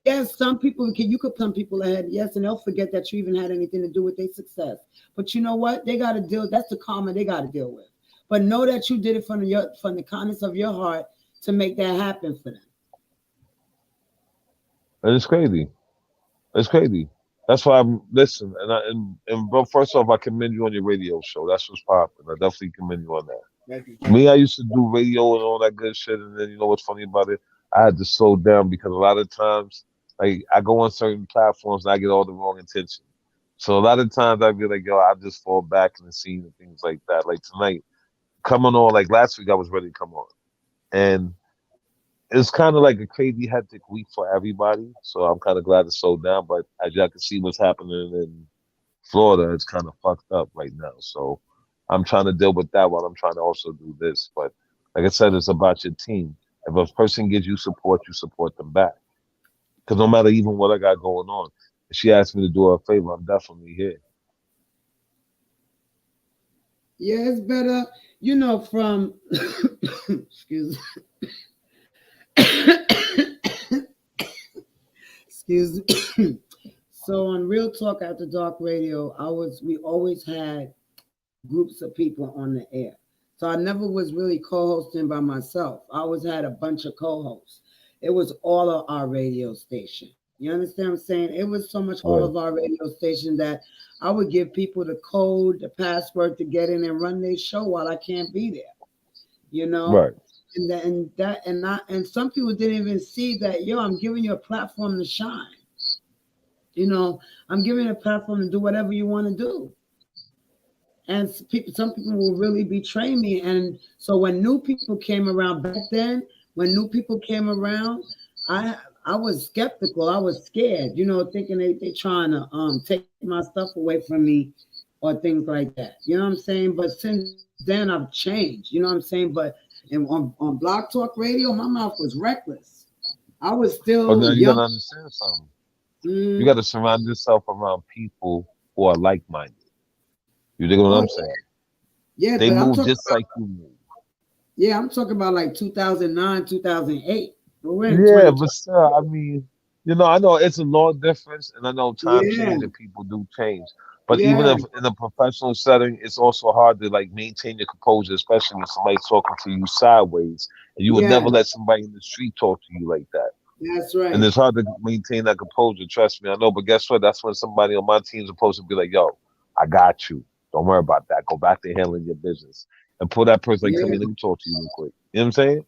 Yes, some people can, you could put some people ahead, yes, and they'll forget that you even had anything to do with their success. But you know what? They got to deal. That's the karma they got to deal with. But know that you did it from the kindness of your heart to make that happen for them. And it's crazy. It's crazy. That's why I'm listen. And bro, first off, I commend you on your radio show. That's what's popping. I definitely commend you on that. Thank you, thank Me, you. I used to do radio and all that good shit, and then you know what's funny about it? I had to slow down because a lot of times, like I go on certain platforms and I get all the wrong intention. So a lot of times I'd be like, yo, I just fall back in the scene and things like that. Like tonight, coming on, like last week, I was ready to come on, and it's kind of like a crazy hectic week for everybody. So I'm kind of glad to slow down. But as y'all can see, what's happening in Florida, it's kind of fucked up right now. So I'm trying to deal with that while I'm trying to also do this. But like I said, it's about your team. If a person gives you support them back. Because no matter even what I got going on, if she asks me to do her a favor, I'm definitely here. Yeah, it's better, from excuse excuse me. So on Real Talk After Dark Radio, we always had groups of people on the air. So I never was really co-hosting by myself. I always had a bunch of co-hosts. It was all of our radio station. You understand what I'm saying? It was so much all Right, of our radio station that I would give people the code, the password to get in and run their show while I can't be there. You know? right. And some people didn't even see that, yo, I'm giving you a platform to shine. You know, I'm giving you a platform to do whatever you want to do. And some people will really betray me. And so when new people came around back then, when new people came around, I I was skeptical. I was scared, thinking they trying to take my stuff away from me or things like that. You know what I'm saying? But since then I've changed. You know what I'm saying? But on Block Talk Radio, my mouth was reckless. I was But still now you young. gotta understand something. You Mm, gotta surround yourself around people who are like-minded. You dig what oh I'm saying? yeah, They but I'm move talking just like you move. Yeah, I'm talking about like 2009, 2008. But we're in Yeah, 2020. but still, I mean, I know it's a law difference, and I know time Yeah, change and people do change. But even yeah, if in a professional setting, it's also hard to like maintain your composure, especially when somebody's talking to you sideways, and you would yeah. never let somebody in the street talk to you like that. That's And right. it's hard to maintain that composure. Trust me, I know. But guess what? That's when somebody on my team is supposed to be like, "Yo, I got you. Don't worry about that. Go back to handling your business." And pull that person like, "Come Yeah, here, let me talk to you real quick." You know what I'm saying?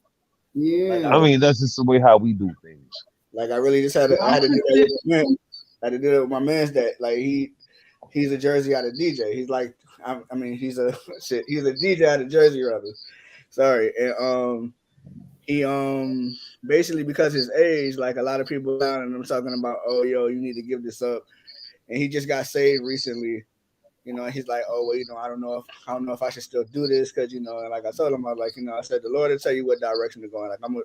Like yeah. I mean, that's just the way how we do things. I really just had to, Well, I I had to do want that to with my man. I had to do that with my man's that like he's a Jersey out of DJ. He's like I mean he's a shit. He's a DJ out of Jersey rather. Sorry. And he basically because his age, like a lot of people down and I'm talking about, oh yo, you need to give this up. And he just got saved recently. And he's like, oh well, I don't know if I should still do this because and like I told him, I was like, I said the Lord will tell you what direction to go in. Like I'm a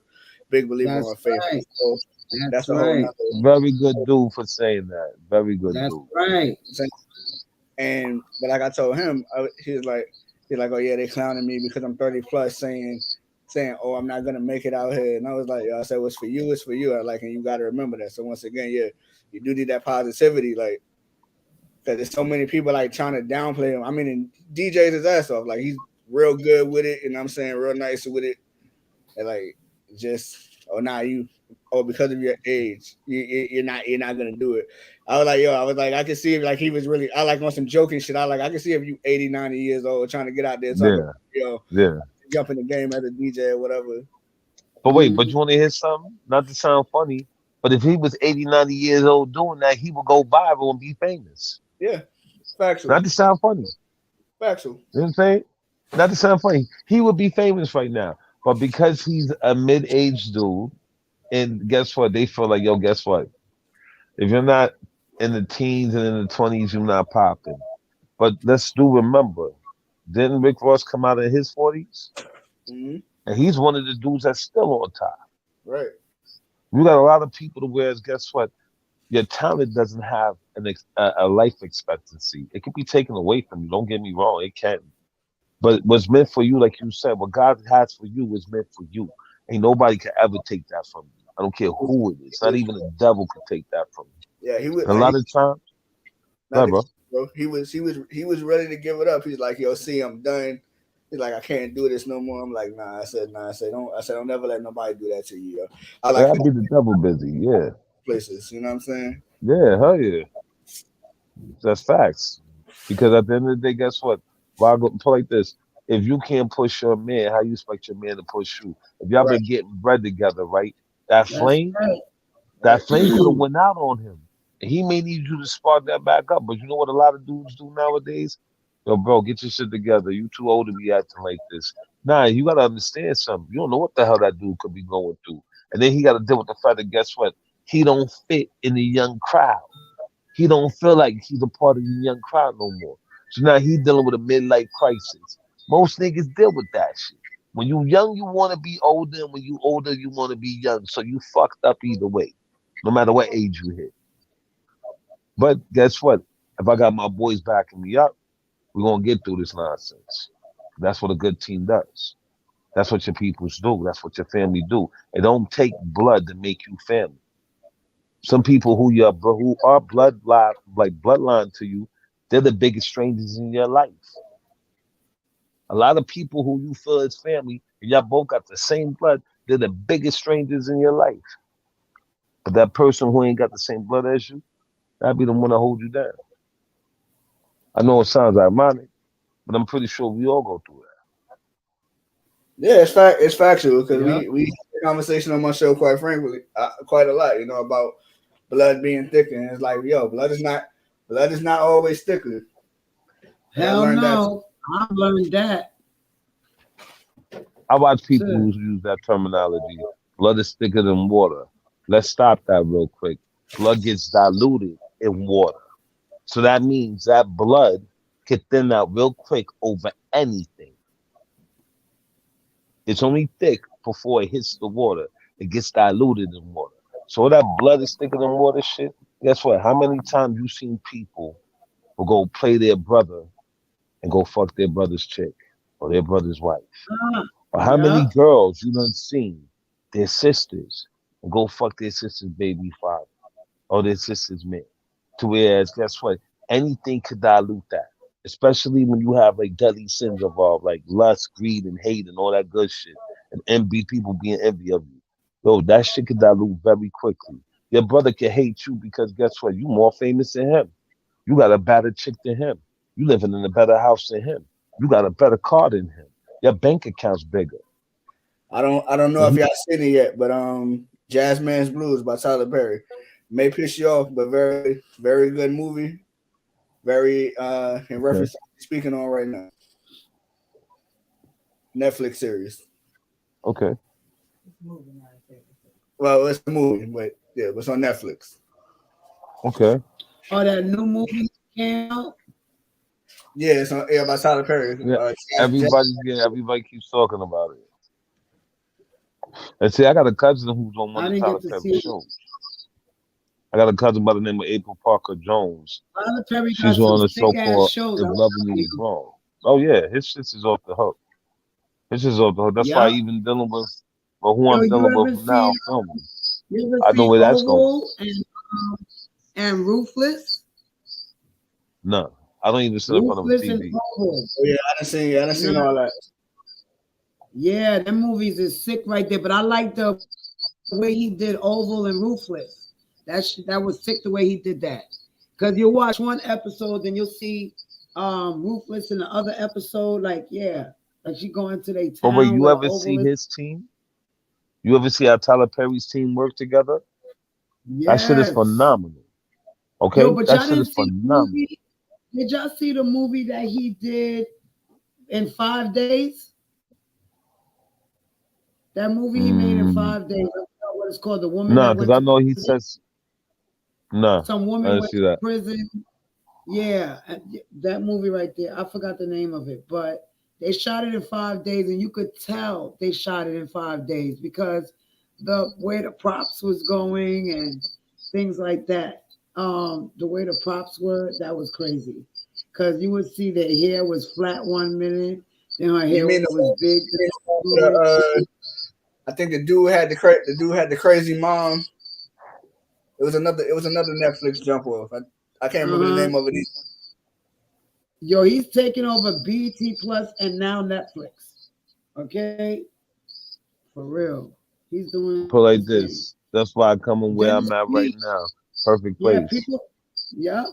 big believer That's on faith. right. So that's That's a whole right. nother Very good dude for saying that. Very good That's dude. right. thing. And but like I told him, he's like, oh yeah, they clowning me because I'm 30 plus, saying, oh, I'm not gonna make it out here. And I was like, I said, what's for you, it's for you. And you got to remember that. So once again, yeah, you do need that positivity, like because there's so many people like trying to downplay him. I mean, and DJ's his ass off. Like he's real good with it, and I'm saying real nice with it. And like just because of your age, you're not gonna do it. I was like, I can see if like he was really I like on some joking shit. I can see if you 80, 90 years old trying to get out there talking, Yeah, you know, yeah. jump in the game as a DJ or whatever. But wait, but Mm, you want to hear something? Not to sound funny, but if he was 80, 90 years old doing that, he would go viral and be famous. Yeah, factual, Not to sound funny. factual. You know what I'm saying? Not to sound funny. He would be famous right now. But because he's a mid-aged dude, and guess what? They feel like, yo, guess what? If you're not in the teens and in the 20s, you're not popping. But let's do remember, didn't Rick Ross come out in his 40s? Mm-hmm. And he's one of the dudes that's still on top. Right. You got a lot of people to where, guess what? Your talent doesn't have a life expectancy. It can be taken away from you. Don't get me wrong, it can. But what's meant for you, like you said, what God has for you is meant for you. Ain't nobody can ever take that from you. I don't care who it is. Not even the devil can take that from you. Yeah, he was And a lot of times, not right, the bro. bro. He was ready to give it up. He's like, yo, see, I'm done. He's like, I can't do this no more. I'm like, nah. I said, nah. Don't never let nobody do that to you, yo. I like I'll be the devil busy. Yeah. places. You know what I'm saying? Yeah, hell yeah. That's facts. Because at the end of the day, guess what? Well, I go put like this. If you can't push your man, how you expect your man to push you? If y'all Right, been getting bread together, right? That That's flame, right. that right. flame could have went out on him. And he may need you to spark that back up. But you know what a lot of dudes do nowadays? Yo, bro, get your shit together. You too old to be acting like this. Nah, you gotta understand something. You don't know what the hell that dude could be going through. And then he gotta deal with the fact that guess what? He don't fit in the young crowd. He don't feel like he's a part of the young crowd no more. So now he dealing with a midlife crisis. Most niggas deal with that shit. When you young, you want to be older, and when you older, you want to be young. So you fucked up either way, no matter what age you hit. But guess what? If I got my boys backing me up, we're gonna get through this nonsense. That's what a good team does. That's what your peoples do. That's what your family do. It don't take blood to make you family. Some people who are bloodline to you, they're the biggest strangers in your life. A lot of people who you feel is family, and y'all both got the same blood, they're the biggest strangers in your life. But that person who ain't got the same blood as you, that'll be the one to hold you down. I know it sounds ironic, but I'm pretty sure we all go through Yeah, it's factual because Yeah. we had a conversation on my show, quite frankly, quite a lot. You know about blood being thicker, and it's like, yo, blood is not always thicker. And I Hell learned that. no. I've learned that that. I watch people who too. use that terminology. Blood is thicker than water. Let's stop that real quick. Blood gets diluted in water. So that means that blood can thin out real quick over anything. It's only thick before it hits the water. It gets diluted in water. So that blood is thicker than water shit. Guess what? How many times you seen people who go play their brother and go fuck their brother's chick or their brother's wife? Ah, Or how many yeah. girls you done seen their sisters and go fuck their sister's baby father or their sister's man? To whereas, guess what? Anything could dilute that. Especially when you have like deadly sins involved, like lust, greed, and hate, and all that good shit, and envy, people being envy of you. Yo, that shit could dilute very quickly. Your brother can hate you because guess what? You more famous than him. You got a better chick than him. You living in a better house than him. You got a better car than him. Your bank account's bigger. I don't know if Mhm. y'all seen it yet, but Jazz Man's Blues by Tyler Perry may piss you off, but very very good movie. Very in Okay. reference to what we're speaking on right now. Netflix series. Okay. Well, it's a movie, but yeah, it's on Netflix. Okay. Oh, that new movie came out. Yeah, it's on by Tyler Perry. Yeah. Jazz, Everybody keeps talking about it. And see, I got a cousin who's on one I of didn't Tyler get to Perry's see it. shows. I got a cousin by the name of April Parker Jones. Tyler Perry She's got some on a show sick ass called shows. If Loving You Is Wrong. Oh yeah, his shit is off the hook. His shit is off the hook. That's why Yep. even dealing with who Yo, I'm you dealing with ever now, seen filming. you ever I know seen where that's going. Oval and Ruthless? No, I don't even sit in front of a Ruthless and TV. Oval. Oh yeah, I didn't seen Nah, all that. yeah, them movies is sick right there. But I like the way he did Oval and Ruthless. That was sick the way he did that. Cause you watch one episode, then you'll see Ruthless in the other episode. Like yeah, like she going to their But wait, town you where ever Oval see is. his team? You ever see how Tyler Perry's team work together? That shit is Yes. phenomenal. Yo, Okay, but that y'all shit didn't is see the phenomenal. movie? Did y'all see the movie that he did in 5 days? That movie he made in Mm, 5 days. I forgot what it's called. The woman nah, that because went I to know he prison. says nah. Some I woman didn't went see to that. prison. Yeah, that movie right there. I forgot the name of it, but they shot it in 5 days, and you could tell they shot it in 5 days because the way the props was going and things like that. The way the props were, that was crazy. Cause you would see their hair was flat 1 minute, then her You hair mean was big the next minute. I think the dude had the crazy mom. It was another Netflix jump off. I can't remember the Uh-huh. name of it. Yo, he's taking over BT Plus and now Netflix. Okay, for real, he's doing his Put like thing. this. That's why I come in Then where it's I'm at me. right now. Perfect Yeah, place. people. Yeah,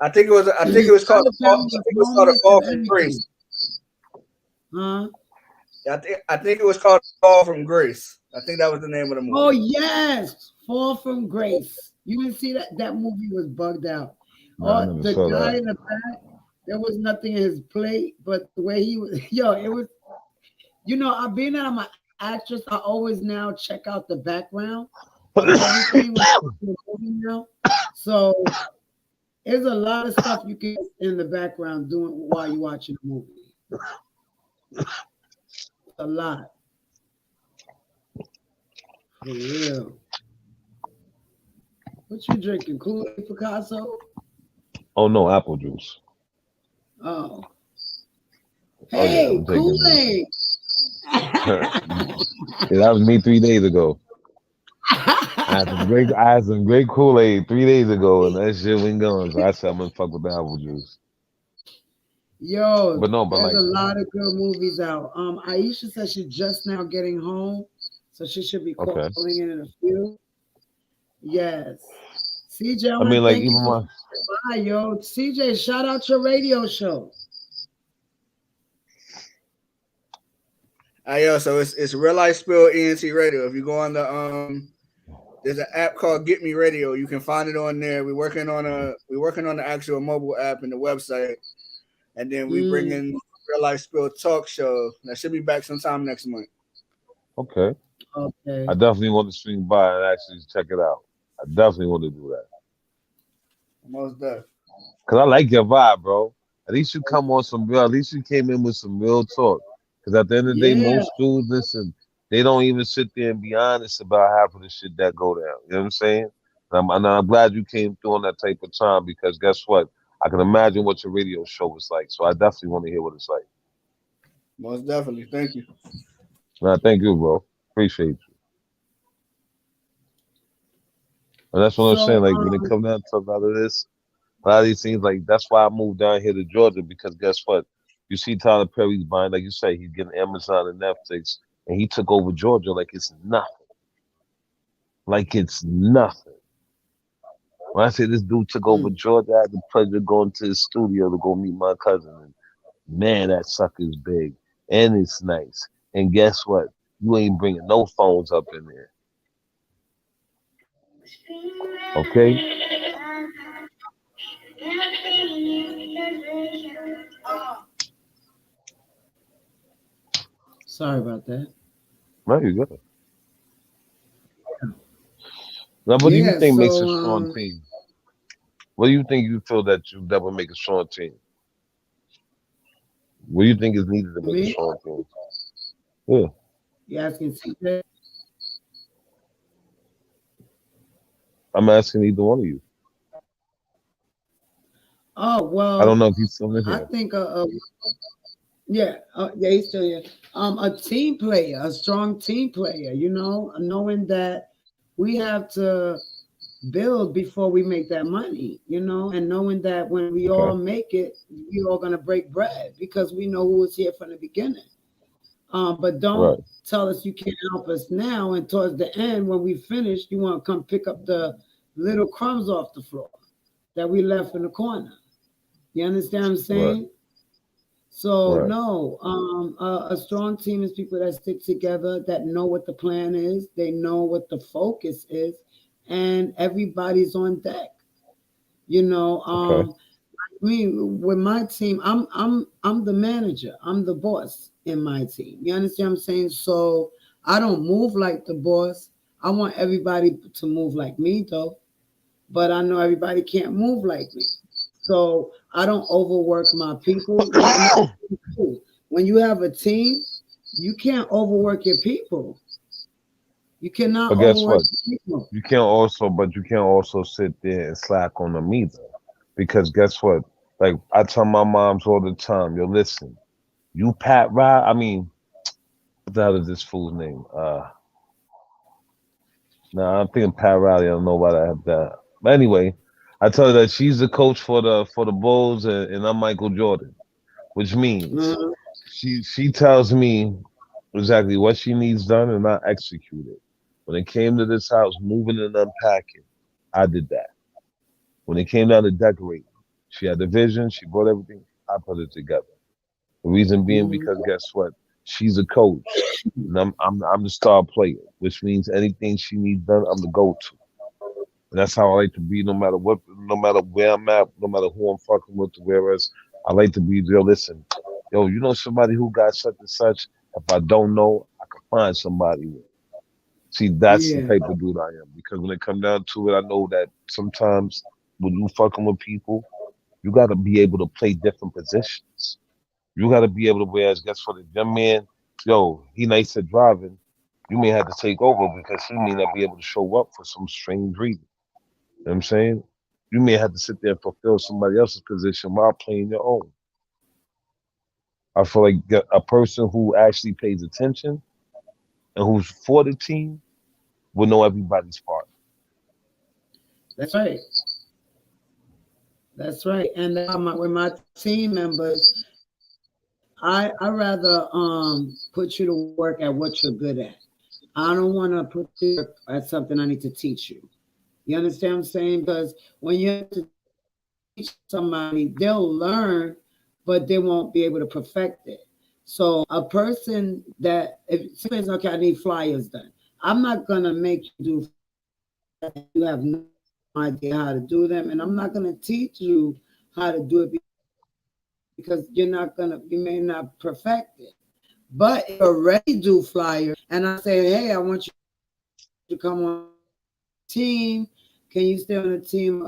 I think it was. I think it was called. out of town I was think it was called A homeless Fall and from everything. Grace. Huh? I think it was called Fall from Grace. I think that was the name of the Oh movie. yes, Fall from Grace. You didn't see that? That movie was bugged out. Nah, I Oh, never the saw guy that. in the back, there was nothing in his plate, but the way he was, yo, it was. I being that I'm an actress, I always now check out the background of everything when I'm watching a movie now. So there's a lot of stuff you can in the background doing while you're watching a movie. A lot, for real. What you drinking? Kool-Aid Picasso? Oh no, apple juice. Oh. Oh yeah, Hey, I'm taking it. Kool-Aid. Yeah, that was me 3 days ago. I had some great Kool-Aid 3 days ago, and that shit went gone. So I said I'm gonna fuck with the apple juice. Yo, But no, but there's like, a lot of good movies out. Aisha says she's just now getting home, so she should be okay. calling in a few. Yes. CJ, I I want to mean, like thank you even for my stopping by, yo. CJ, shout out your radio show. Yo, so it's Real Life Spill ENT Radio. If you go on the there's an app called Get Me Radio. You can find it on there. We're working on the actual mobile app and the website, and then we bring Mm, in Real Life Spill Talk Show. That should be back sometime next month. okay, I okay. definitely want to swing by and actually check it out. I definitely want to do that Most definitely. because I like your vibe, bro. At least you come on some real. At least you came in with some real talk. Because at the end of the day, Yeah. most dudes listen. They don't even sit there and be honest about half of the shit that go down. You know what I'm saying? And I'm glad you came through on that type of time because guess what? I can imagine what your radio show was like. So I definitely want to hear what it's like. Most definitely. Thank you. Nah, thank you, bro. Appreciate you. And that's what I'm saying. So, Like when it comes down to a lot of this, a lot of these things, like that's why I moved down here to Georgia because guess what? You see Tyler Perry's buying, like you say, he's getting Amazon and Netflix, and he took over Georgia like it's nothing. Like it's nothing. When I say this dude took over mm, Georgia, I had the pleasure of going to his studio to go meet my cousin. And man, that sucker's big and it's nice. And guess what? You ain't bringing no phones up in there. Okay? sorry about that. No, you good. Now, what do you Yeah. think makes a So, strong team? What do you think you feel that would make a strong team? What do you think is needed to make a me, strong team? Yeah, you asking CJ? I'm asking either one of you. Oh I don't well, know if he's still in I here. think yeah, yeah, he's still here. A team player, a strong team player. Knowing that we have to build before we make that money. And knowing that when we all Okay, make it, we all gonna break bread because we know who was here from the beginning. But don't right, tell us you can't help us now, and towards the end when we finish, you want to come pick up the little crumbs off the floor that we left in the corner. You understand what I'm right, saying? So right. no, a strong team is people that stick together, that know what the plan is, they know what the focus is, and everybody's on deck. You know, Okay, me with my team, I'm the manager, I'm the boss in my team. You understand what I'm saying? So I don't move like the boss. I want everybody to move like me though, but I know everybody can't move like me. So I don't overwork my people. When you have a team, you can't overwork your people. You cannot But guess overwork what? people. But you can't also sit there and slack on them either. Because guess what? Like I tell my moms all the time, yo, listen, you Pat Rod, I mean, what the hell is this fool's name? Nah, I'm thinking Pat Riley. I don't know why I have that. But anyway, I tell her that she's the coach for the Bulls, and I'm Michael Jordan, which means Mhm. she tells me exactly what she needs done, and I execute it. When it came to this house, moving and unpacking, I did that. When it came down to decorating, she had the vision, she brought everything, I put it together. The reason being Mhm. because guess what? She's a coach, and I'm the star player, which means anything she needs done, I'm the go-to. And that's how I like to be, no matter what, no matter where I'm at, no matter who I'm fucking with, whereas I like to be there. Listen, yo, you know somebody who got such and such. If I don't know, I can find somebody. See, that's the Yeah. type of dude I am. Because when it come down to it, I know that sometimes when you fucking with people, you got to be able to play different positions. You got to be able to. Whereas, guess what? If your man, yo, he nice at driving, you may have to take over because he may not be able to show up for some strange reason. You know what I'm saying? You may have to sit there and fulfill somebody else's position while playing your own. I feel like a person who actually pays attention and who's for the team will know everybody's part. That's right. That's right. And that's how with my team members, I rather put you to work at what you're good at. I don't want to put you to work at something I need to teach you. You understand what I'm saying? Because when you have to teach somebody, they'll learn, but they won't be able to perfect it. So a person that if somebody's okay, I need flyers done. I'm not gonna make you do flyers and you have no idea how to do them, and I'm not gonna teach you how to do it because you may not perfect it. But if you already do flyers and I say, hey, I want you to come on the team, can you stay on the team?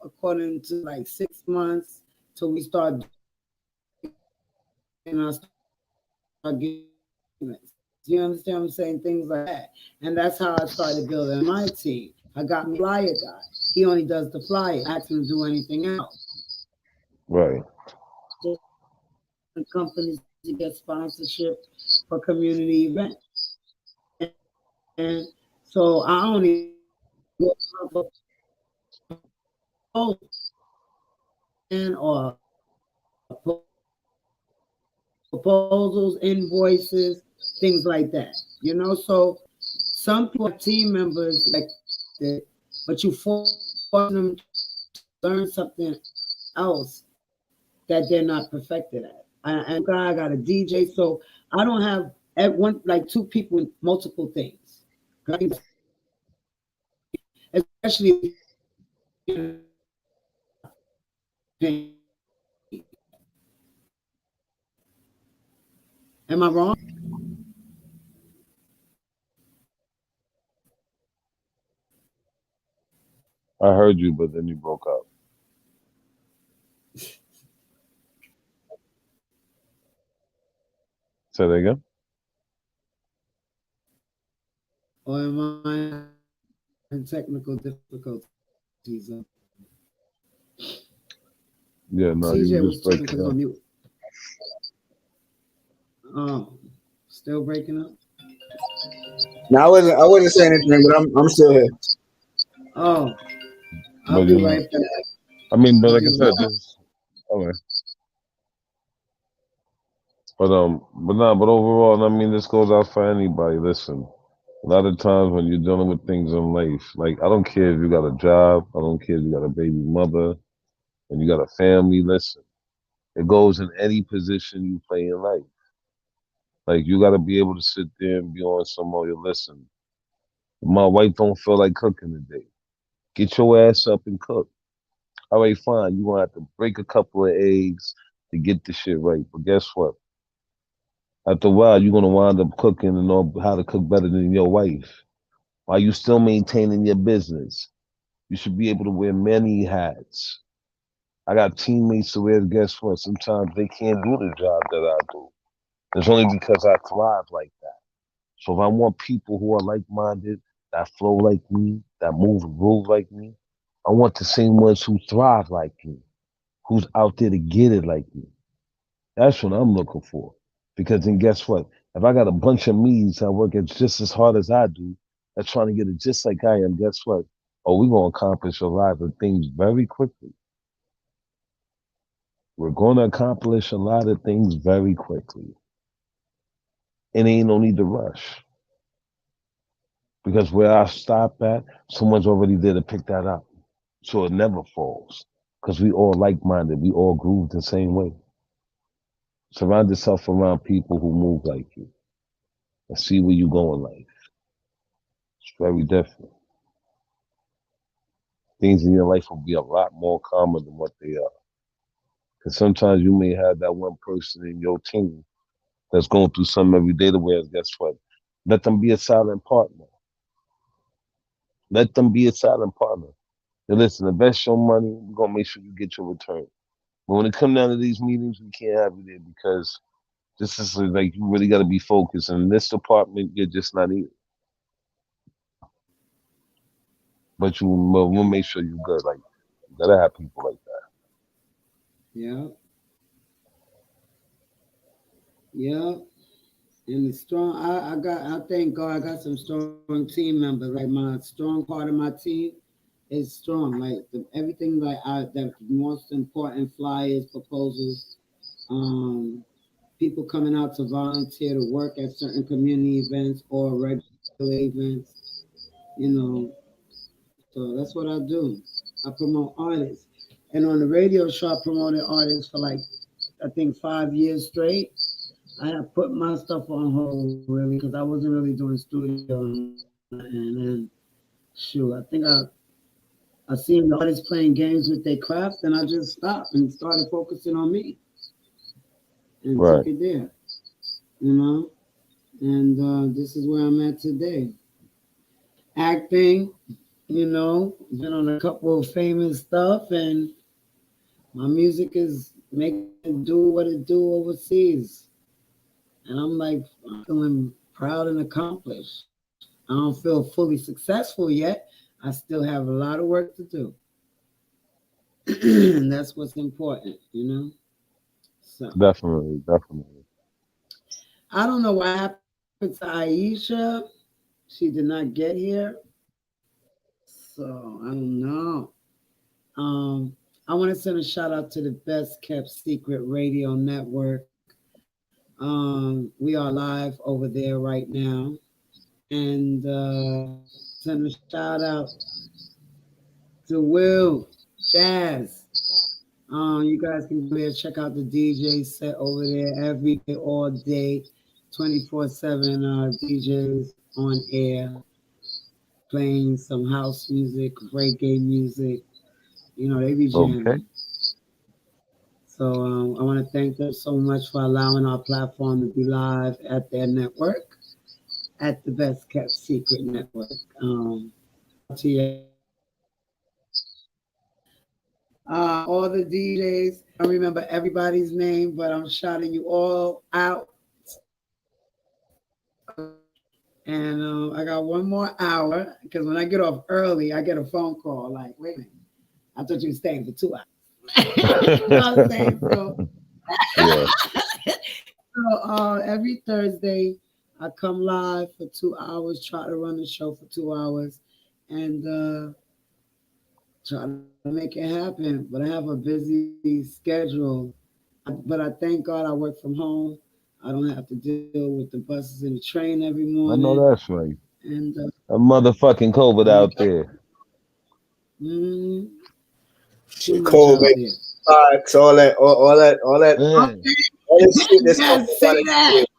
According to like 6 months till we start doing our stuff, and I start getting agreements. You understand what I'm saying? Things like that. And that's how I started building my team. I got me a flyer guy. He only does the flyer. I don't ask him to do anything else. I got Right. different companies to get sponsorship for community events. And so I only go out for proposals and or proposals, invoices, things like that. So some people have team members expected, but you forcing them to learn something else that they're not perfected at. And I'm a cook guy, I got a DJ, so I don't have at one like two people in multiple things. 'Cause I think that's especially if you're not paying. Am I wrong? I heard you, but then you broke up. Say that again. Or am I having technical difficulties? CJ Yeah, was no, talking you because were he's just on mute. breaking up. Oh, still breaking up? Now I wasn't saying anything, but I'm still here. Oh, But I'll you be know, right back. I mean, but I'll like I be said, right. just okay. But overall, I mean, this goes out for anybody. Listen, a lot of times when you're dealing with things in life, like I don't care if you got a job, I don't care if you got a baby mother, and you got a family. Listen, it goes in any position you play in life. Like you got to be able to sit there and be on some of your listen. My wife don't feel like cooking today. Get your ass up and cook. All right, fine. You gonna have to break a couple of eggs to get the shit right. But guess what? After a while, you're gonna wind up cooking and know how to cook better than your wife. While you still maintaining your business, you should be able to wear many hats. I got teammates to where, guess what? Sometimes they can't do the job that I do. It's only because I thrive like that. So if I want people who are like minded, that flow like me, that move and groove like me, I want the same ones who thrive like me, who's out there to get it like me. That's what I'm looking for. Because then guess what? If I got a bunch of me's that work just as hard as I do, that's trying to get it just like I am, guess what? Oh, we're gonna accomplish a lot of things very quickly. We're gonna accomplish a lot of things very quickly. And ain't no need to rush. Because where I stop at, someone's already there to pick that up. So it never falls. Because we all like minded. We all groove the same way. Surround yourself around people who move like you and see where you go in life. It's very different. Things in your life will be a lot more calmer than what they are. Because sometimes you may have that one person in your team that's going through something every day. The way, guess what? Let them be a silent partner. Let them be a silent partner. Now listen, invest your money. We're gonna make sure you get your return. But when it comes down to these meetings, we can't have you there because this is like you really got to be focused. And in this department, you're just not here. But we'll make sure you're good. Like you gotta have people like that. Yeah, yeah. And the strong, I thank God, I got some strong team members. Like my strong part of my team is strong. Like everything, like the most important flyers, proposals, um, people coming out to volunteer to work at certain community events or regular events. You know, so that's what I do. I promote artists, and on the radio show, I promoted artists for like I think 5 years straight. I have put my stuff on hold really because I wasn't really doing studio or nothing. And shoot, I seen the artists playing games with their craft, and I just stopped and started focusing on me and took Right. it there. You know, and this is where I'm at today. Acting, been on a couple of famous stuff, and my music is making it do what it do overseas. And I'm like, I'm feeling proud and accomplished. I don't feel fully successful yet. I still have a lot of work to do. And that's what's important. So Definitely, definitely. I don't know what happened to Aisha. She did not get here. So I don't know. I want to send a shout out to the Best Kept Secret Radio Network. We are live over there right now. And send a shout out to Will Jazz. You guys can go there, check out the DJ set over there every day, all day, 24/7 DJs on air, playing some house music, reggae music. They be Okay. jamming. So I want to thank them so much for allowing our platform to be live at their network, at the Best Kept Secret Network. Shout out to y'all. All the DJs. I don't remember everybody's name, but I'm shouting you all out. And I got one more hour because when I get off early, I get a phone call like, wait a minute, I thought you were staying for 2 hours. You know what I'm saying? So, Yeah. every Thursday, I come live for 2 hours, try to run the show for 2 hours, and try to make it happen. But I have a busy schedule. But I thank God I work from home. I don't have to deal with the buses and the train every I morning. know that's right. And A motherfucking COVID yeah, out there. mm, too Shit, much out COVID, there. spikes, Yeah. all this shit that's Yes, coming out say of that. shit.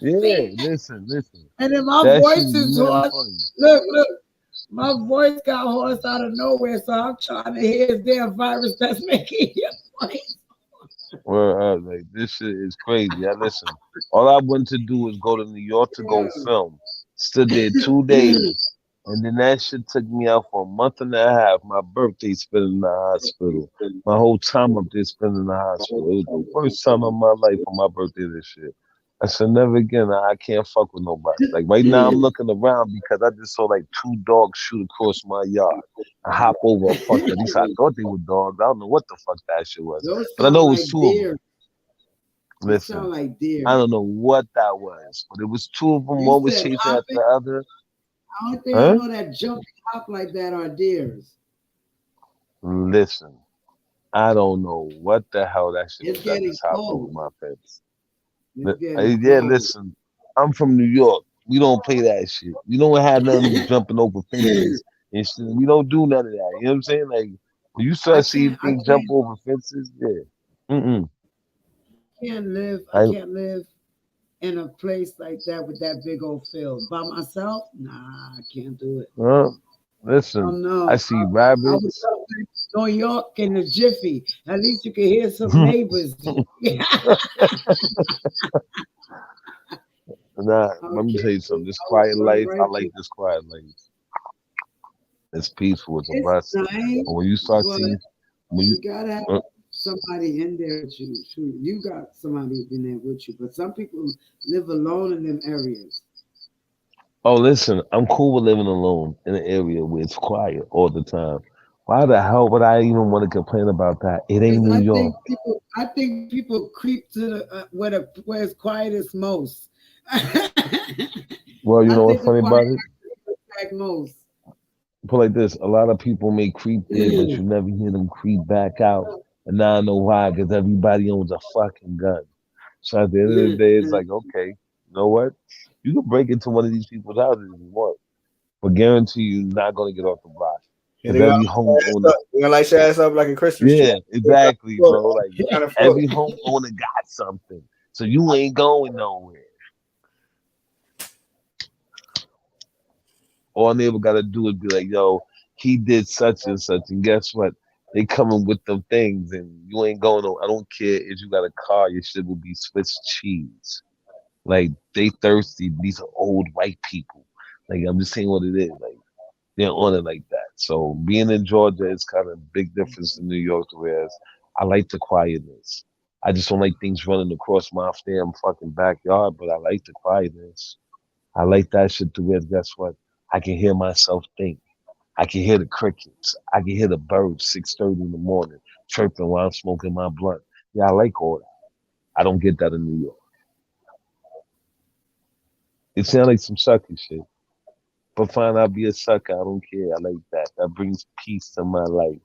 Yeah. Say that. Listen. And then my That shit voice is is mad hoarse. funny. Look. My voice got hoarse out of nowhere, so I'm trying to hear this damn virus that's making your voice. Where like this shit is crazy. I listen. All I went to do was go to New York to go film. Stood there 2 days. And then that shit took me out for a month and a half. My birthday spent in the hospital. My whole time up there spent in the hospital. It was the worst time of my life for my birthday this year. I said never again. I can't fuck with nobody. Like right now, I'm looking around because I just saw like two dogs shoot across my yard. I hop over a fuck. At least I thought they were dogs. I don't know what the fuck that shit was, Those but I sound know it was like two of them. deer. They Listen, sound like I deer. don't know what that was, but it was two of them. You One was said chasing after hopping. the other. Only thing I Huh? know that jump and hop like that are deers. Listen, I don't know what the hell that shit It's was. That getting just hopped over cold. my fence. It's getting Yeah, cold. listen, I'm from New York. We don't play that shit. We don't have nothing jumping over fences and shit. We don't do none of that. You know what I'm saying? Like when you I start seeing can't. I things jump can't. over fences, yeah. Mm-mm. I can't live. I I can't live in a place like that with that big old field by myself. Nah, I can't do it. Oh listen. I no. see I was rabbits. up in New York in the jiffy. At least you can hear some neighbors. Nah, let me Okay, tell you something. This I would quiet run life, I right like through. this quiet life. It's peaceful. It's a It's blessing. But nice, when you start but seeing, when you, you gotta have uh, somebody in there with you. Shoot, you got somebody in there with you, but some people live alone in them areas. oh, listen, I'm cool with living alone in an area where it's quiet all the time. Why the hell would I even want to complain about that? It ain't Because New York. I think people creep to where it's quietest most. I Well, you know think what's the funny quiet about it? attack most. Put like this: a lot of people may creep there, but you never hear them creep back out. And now I know why, because everybody owns a fucking gun. So at the end of the day, it's like, okay, you know what? You can break into one of these people's houses if you want, but guarantee you're not gonna get off the block Here because they go. every homeowner, We're gonna light your ass up like a Christmas tree. yeah, exactly, bro. Like Down the floor. every homeowner got something, so you ain't going nowhere. All they ever gotta do is be like, yo, he did such and such, and guess what? They coming with them things, and you ain't going. I don't care if you got a car. Your shit will be Swiss cheese. Like they thirsty. These are old white people. Like I'm just saying what it is. Like they're on it like that. So being in Georgia is kind of a big difference in New York. Whereas I like the quietness. I just don't like things running across my damn fucking backyard. But I like the quietness. I like that shit to where guess what? I can hear myself think. I can hear the crickets. I can hear the birds 6:30 in the morning chirping while I'm smoking my blunt. Yeah, I like all that. I don't get that in New York. It sounds like some sucky shit. But fine, I'll be a sucker. I don't care. I like that. That brings peace to my life.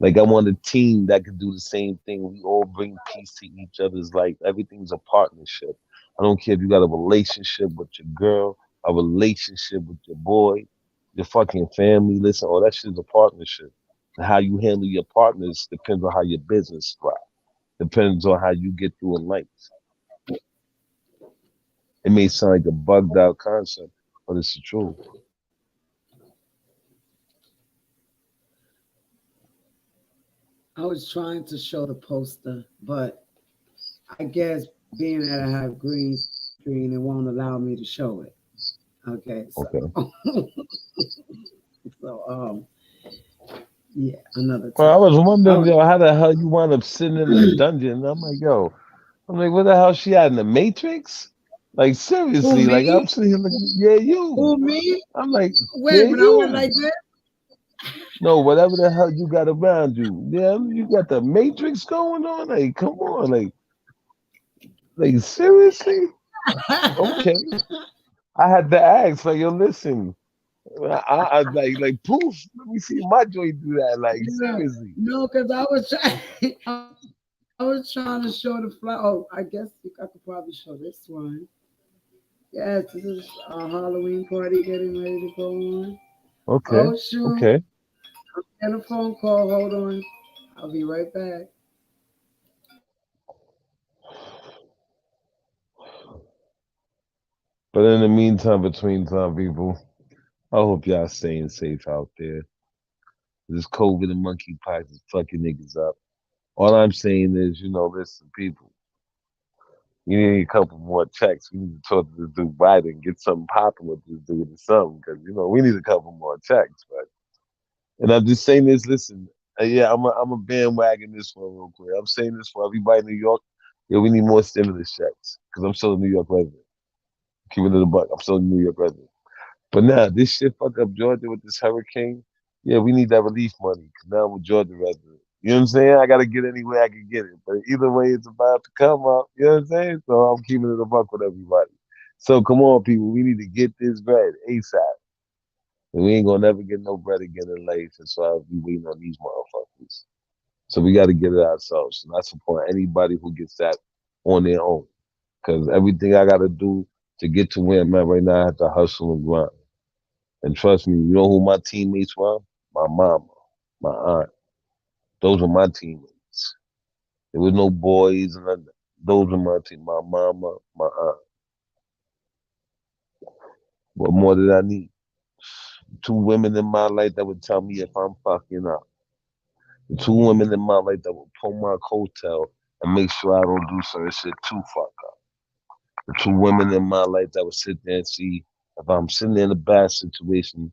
Like I want a team that can do the same thing. We all bring peace to each other's life. Everything's a partnership. I don't care if you got a relationship with your girl, a relationship with your boy, your fucking family. Listen, all that shit is a partnership. And how you handle your partners depends on how your business thrives. Depends on how you get through in life. It may sound like a bugged out concept, but it's the truth. I was trying to show the poster, but I guess being that I have green screen, it won't allow me to show it. Okay, so Okay. so yeah, another Well, I time. was All wondering, right. yo, how the hell you wound up sitting in a dungeon? And I'm like, yo, I'm like, what the hell she had in the Matrix? Like Who seriously, like I'm me? sitting here looking, yeah, you. Who me? I'm like, yeah, Wait, when I went you. like that? No, whatever the hell you got around you. Yeah, you got the Matrix going on. Like, come on, like seriously? Okay. I had to ask, like, yo, listen. I like poof. Let me see my joint do that. Like Yeah. seriously. No, because I was trying. I was trying to show the fly. Oh, I guess I could probably show this one. Yes, this is a Halloween party getting ready to go on. Oh Okay. shoot! Okay. I'm getting a phone call. Hold on. I'll be right back. But in the meantime, between time, people, I hope y'all staying safe out there. This COVID and monkeypox is fucking niggas up. All I'm saying is, listen, people, you need a couple more checks. We need to talk to this dude Biden, get something popping with this dude or something, because we need a couple more checks. But and I'm just saying this. Listen, yeah, I'm a bandwagon this one real quick. I'm saying this for everybody in New York. Yeah, we need more stimulus checks because I'm still a New York resident. Keeping it a buck, I'm still a New York resident. But now this shit fuck up Georgia with this hurricane. Yeah, we need that relief money because now I'm a Georgia resident. You know what I'm saying? I gotta get any way I can get it. But either way, it's about to come up. You know what I'm saying? So I'm keeping it a buck with everybody. So come on, people, we need to get this bread ASAP. And we ain't gonna never get no bread again in life, and so I'll be waiting on these motherfuckers. So we got to get it ourselves. And I support anybody who gets that on their own. Because everything I got to do to get to where I'm at right now, I have to hustle and grind. And trust me, you know who my teammates were? My mama, my aunt. Those were my teammates. There was no boys and nothing. Those were my team. My mama, my aunt. What more did I need? Two women in my life that would tell me if I'm fucking up. The two women in my life that would pull my coattail and make sure I don't do certain shit too fuck up. The two women in my life that would sit there and see if I'm sitting in a bad situation,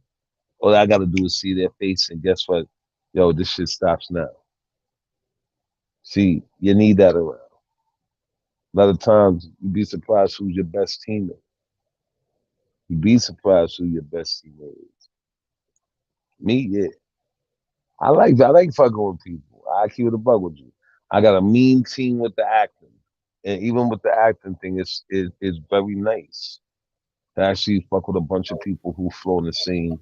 all I gotta do is see their face and guess what? Yo, this shit stops now. See, you need that around. A lot of times you'd be surprised who's your best teammate. You'd be surprised who your best teammate is. Me, yeah. I like fucking with people. I keep it a bug with you. I got a mean team with the acting. And even with the acting thing, it's very nice to actually fuck with a bunch of people who flow in the same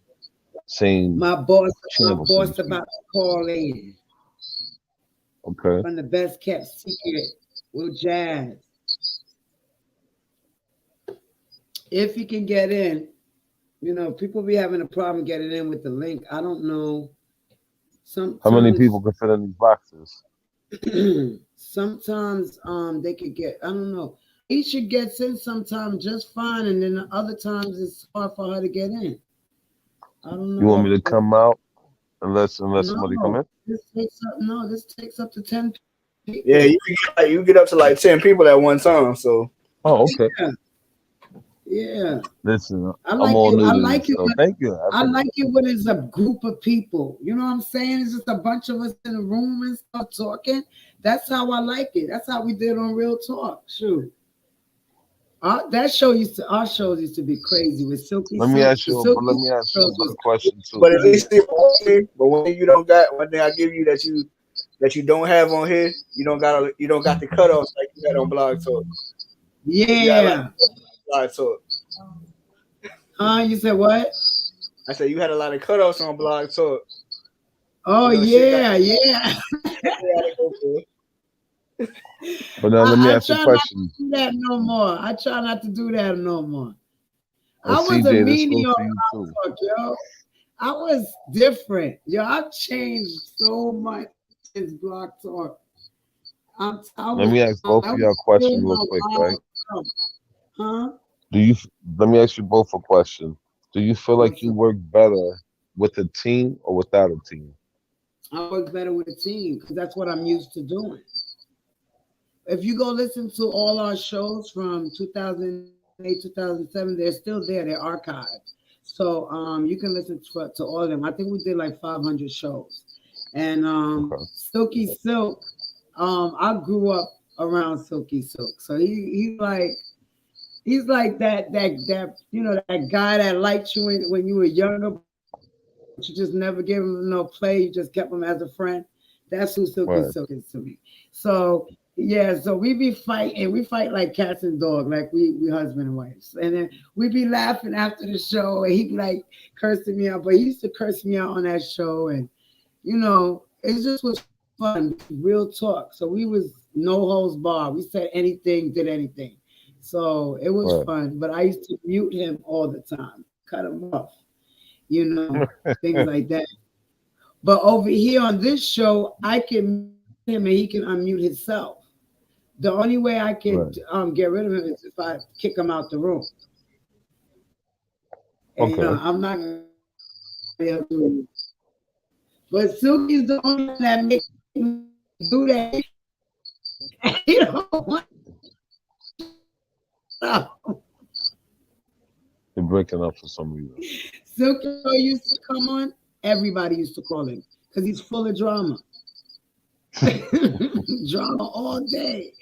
My boss, my channel, so to boss speak. about to call in Okay. from the best kept secret with Jazz. If you can get in, people be having a problem getting in with the link. I don't know. How many people Sometimes, can fit in these boxes? sometimes they could get. I don't know. Aisha gets in sometimes just fine, and then the other times it's hard for her to get in. I don't You know want me to what. come out unless somebody come No, in? this takes up to 10 Yeah, people. you get up to like 10 people at one time. So Oh, okay. Yeah, yeah. Listen, I I'm like all it. new I to like this, it so when thank you. I I appreciate like it when it's a group of people. You know what I'm saying? It's just a bunch of us in a room and stuff talking. That's how I like it. That's how we did on Real Talk. Shoot. Our shows used to be crazy with Silky Let me Silk. ask The you, but Silky let me Silk ask you shows a was question too. but at crazy. least it's one thing, but one thing you don't got, one thing I give you that you don't have on here, you don't got the cutoffs like you had on Blog Talk. You had like Yeah. Blog Talk. You said what? I said you had a lot of cutoffs on Blog Talk. Oh You know, shit that yeah, yeah. you gotta go for. But now let me I ask you a try not to question. do that no more. I try not to do that no more. And I was a CJ, this meanie goes on for you too. Blog Talk, yo. I was different. Yo, I've changed so much since Block Talk. I Let was me ask I both of was y'all a still question real my quick, right? wild self. Huh? Do you? Let me ask you both a question. Do you feel like What's you up? work better with a team or without a team? I work better with a team because that's what I'm used to doing. If you go listen to all our shows from 2008, 2007, they're still there. They're archived. So you can listen to all of them. I think we did like 500 shows. And Okay. Silky Silk, I grew up around Silky Silk. So he's like that that guy that liked you when you were younger, but you just never gave him no play. You just kept him as a friend. That's who Silky Silk is to Right. me. So yeah, so we be fighting. We fight like cats and dogs, like we husband and wives. And then we be laughing after the show, and he be like cursing me out. But he used to curse me out on that show, and it just was fun, real talk. So we was no holds bar. We said anything, did anything. So it was Right. fun. But I used to mute him all the time, cut him off, things like that. But over here on this show, I can mute him and he can unmute himself. The only way I could Right. get rid of him is if I kick him out the room. And Okay. I'm not gonna let anybody else do it. But Silky's the only one that make me do that. You don't want to. You're breaking up for some reason. Silky used to come on. Everybody used to call him because he's full of drama. Drama all day.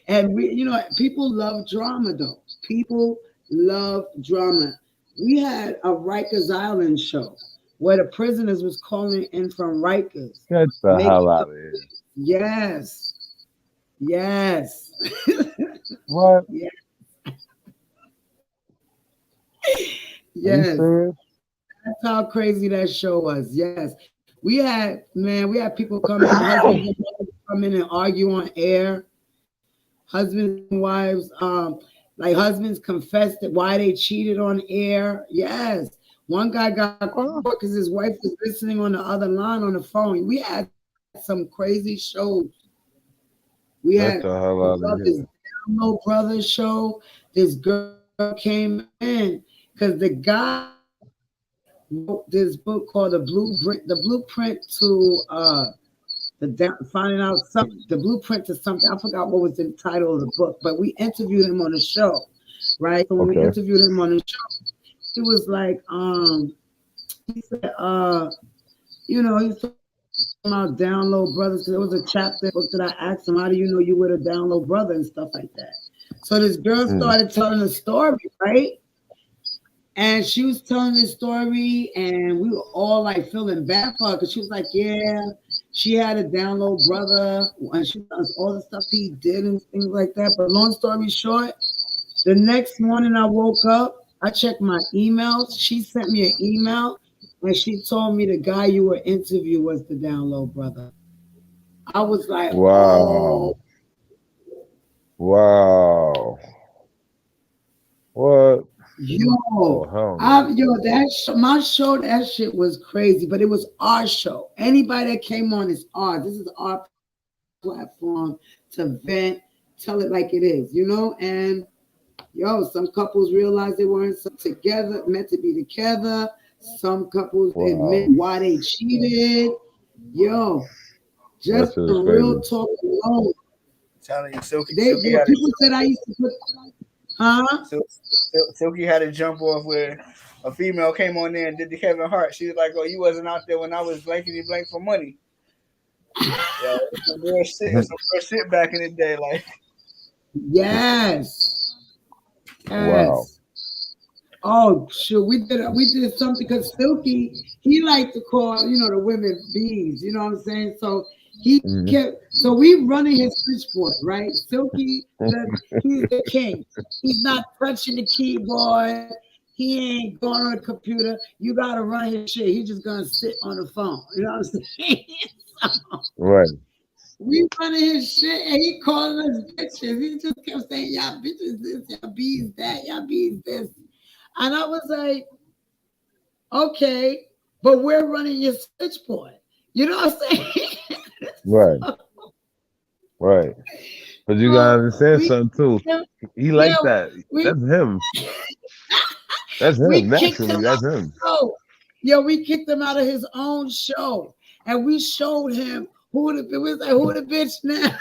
And people love drama though. People love drama. We had a Rikers Island show where the prisoners was calling in from Rikers, Get the making hell out up. of here. Yes, yes, What? yes, Are you yes. serious? That's how crazy that show was. Yes. We had people come in, husbands and wives come in and argue on air. Husbands and wives, like husbands confessed that why they cheated on air. Yes. One guy got caught What? because his wife was listening on the other line on the phone. We had some crazy shows. We had Get the hell out of this here. Download Brothers show. This girl came in because the guy wrote this book called the blueprint to finding out something, the blueprint to something. I forgot what was the title of the book, but we interviewed him on the show, right? So when we Okay. interviewed him on the show, he was like, he said, he's talking about download brothers because there was a chapter in the book that I asked him, how do you know you were a download brother and stuff like that. So this girl Mm. started telling a story, right? And she was telling this story, and we were all like feeling bad for her because she was like, yeah, she had a download brother, and she does all the stuff he did and things like that. But long story short, the next morning I woke up, I checked my emails. She sent me an email, and she told me the guy you were interviewing was the download brother. I was like, oh, Wow. Wow. What? Oh, yo, hell no. my show, that shit was crazy, but it was our show. Anybody that came on is ours. This is our platform to vent, tell it like it is. And yo, some couples realized they weren't together, meant to be together. Some couples admit Wow. why they cheated. Yo, That just shit the is real crazy. talk alone. Telling you, Silky, They, Silky yo, had people a said I used to put, huh? Silky had a jump off where a female came on there and did the Kevin Hart. She was like, "Oh, you wasn't out there when I was blankety blank for money." Yeah, it's some real shit back in the day. Like, Yes, Wow. yes. Oh, sure. We did something because Silky, he liked to call, the women bees, you know what I'm saying? So he Mm. kept so we running his switchboard, right? Silky, he's the king. He's not touching the keyboard. He ain't going on the computer. You gotta run his shit. He's just gonna sit on the phone. You know what I'm saying? So Right. we running his shit and he calling us bitches. He just kept saying, y'all bitches this, y'all bees that, y'all bees this. And I was like, okay, but we're running your switchboard. You know what I'm saying? Right. Right. But you gotta So understand we, something too. He yeah, like that. we That's him. That's him. we kicked Naturally, him that's out of him. the show. Yeah, we kicked him out of his own show, and we showed him we was like, who the bitch now?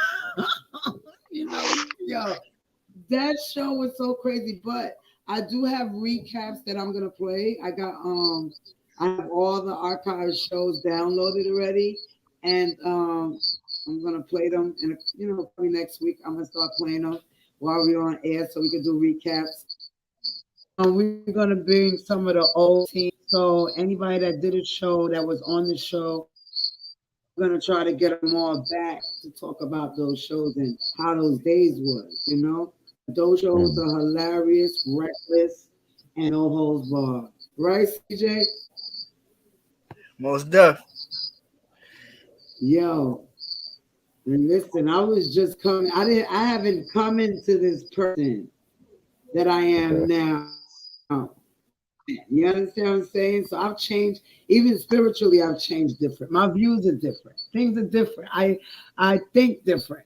Yo, that show was so crazy. But I do have recaps that I'm gonna play. I have all the archive shows downloaded already, and I'm gonna play them. And probably next week I'm gonna start playing them while we're on air, so we can do recaps. We're gonna bring some of the old teams. So anybody that did a show that was on the show, we're gonna try to get them all back to talk about those shows and how those days was. Those shows Mm. are hilarious, reckless, and no holds barred. Right, CJ? most deaf. Yo, and listen, I was just coming. I haven't come into this person that I am Okay. now. You understand what I'm saying? So I've changed, even spiritually, I've changed different. My views are different. Things are different. I think different,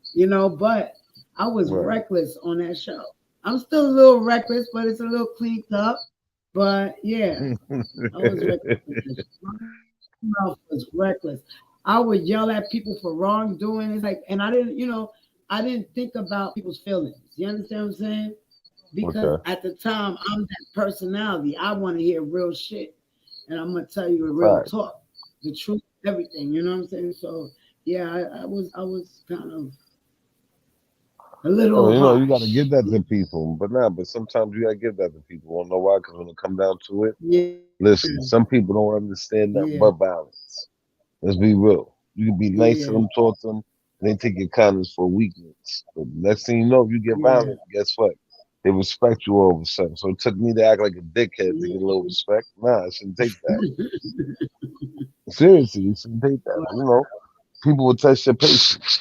but I was Right. reckless on that show. I'm still a little reckless, but it's a little cleaned up. But yeah, I was reckless. My mouth was reckless. I would yell at people for wrongdoing. It's like, and I didn't think about people's feelings. You understand what I'm saying? Because Okay. at the time, I'm that personality. I want to hear real shit, and I'm gonna tell you a real Right. talk, the truth, everything. You know what I'm saying? So Yeah, I was kind of a little Oh, you gotta harsh. give that to people, but nah. But sometimes you gotta give that to people. Wanna know why? Because when it come down to it, Yeah, listen. Some people don't understand nothing yeah, but violence. Let's be real. You can be nice to yeah, them, talk to them, and they take your kindness for weakness. But next thing you know, if you get yeah. violent, guess what? They respect you all of a sudden. So it took me to act like a dickhead to get a little respect. Nah, I shouldn't take that. Seriously, you shouldn't take that. But, people will test your patience.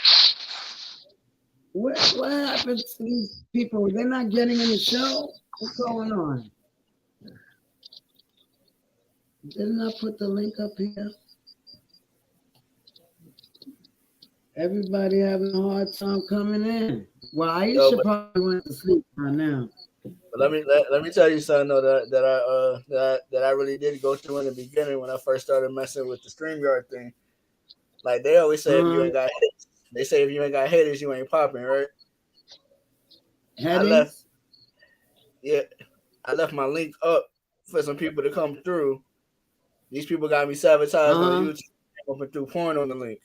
What happened to these people? They're not getting in the show. What's going on? Didn't I put the link up here? Everybody having a hard time coming in. Well, Yo, Aisha probably went to sleep by now. but let me tell you something though that I really did go through in the beginning when I first started messing with the StreamYard thing. Like they always say, if you Uh, ain't got haters, they say if you ain't got haters, you ain't popping, right? I left, headings. yeah, I left my link up for some people to come through. These people got me sabotaged on Uh, YouTube up and threw porn on the link.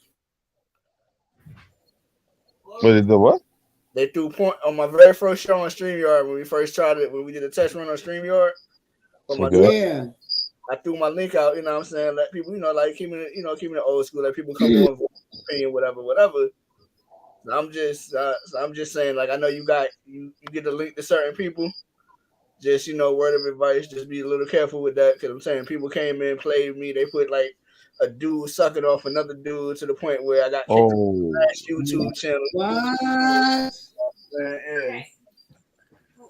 But the what? They threw porn on my very first show on StreamYard when we first tried it, when we did a test run on StreamYard for my Okay. truck. yeah. I threw my link out, you know what I'm saying? Let people, like keeping it old school, let people come on, opinion, whatever, whatever. So I'm just saying, like I know you get the link to certain people. Just word of advice, just be a little careful with that because I'm saying people came in, played me. They put like a dude sucking off another dude to the point where I got kicked off Oh, the last YouTube channel. What? Yeah,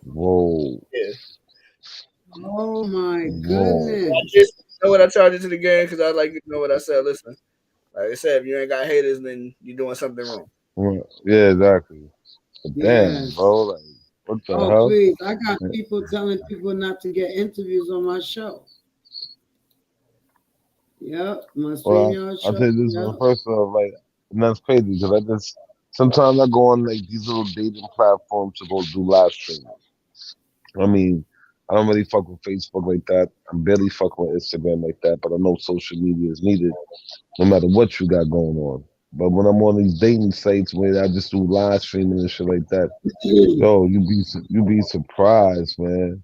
whoa, yeah. Oh my whoa. I goodness. just know what I charged it to the game because I like know what I said. Listen, like I said, if you ain't got haters, then you're doing something wrong. Yeah, exactly. But damn, Yes. bro, like, what the Oh, hell? please. I got people telling people not to get interviews on my show. Yep. My Well, StreamYard I'll show. tell you this one Yep. first off, like, and that's crazy because I just sometimes I go on like these little dating platforms to go do live streaming. I mean, I don't really fuck with Facebook like that. I'm barely fucking with Instagram like that, but I know social media is needed no matter what you got going on. But when I'm on these dating sites where I just do live streaming and shit like that, yo, you be surprised, man.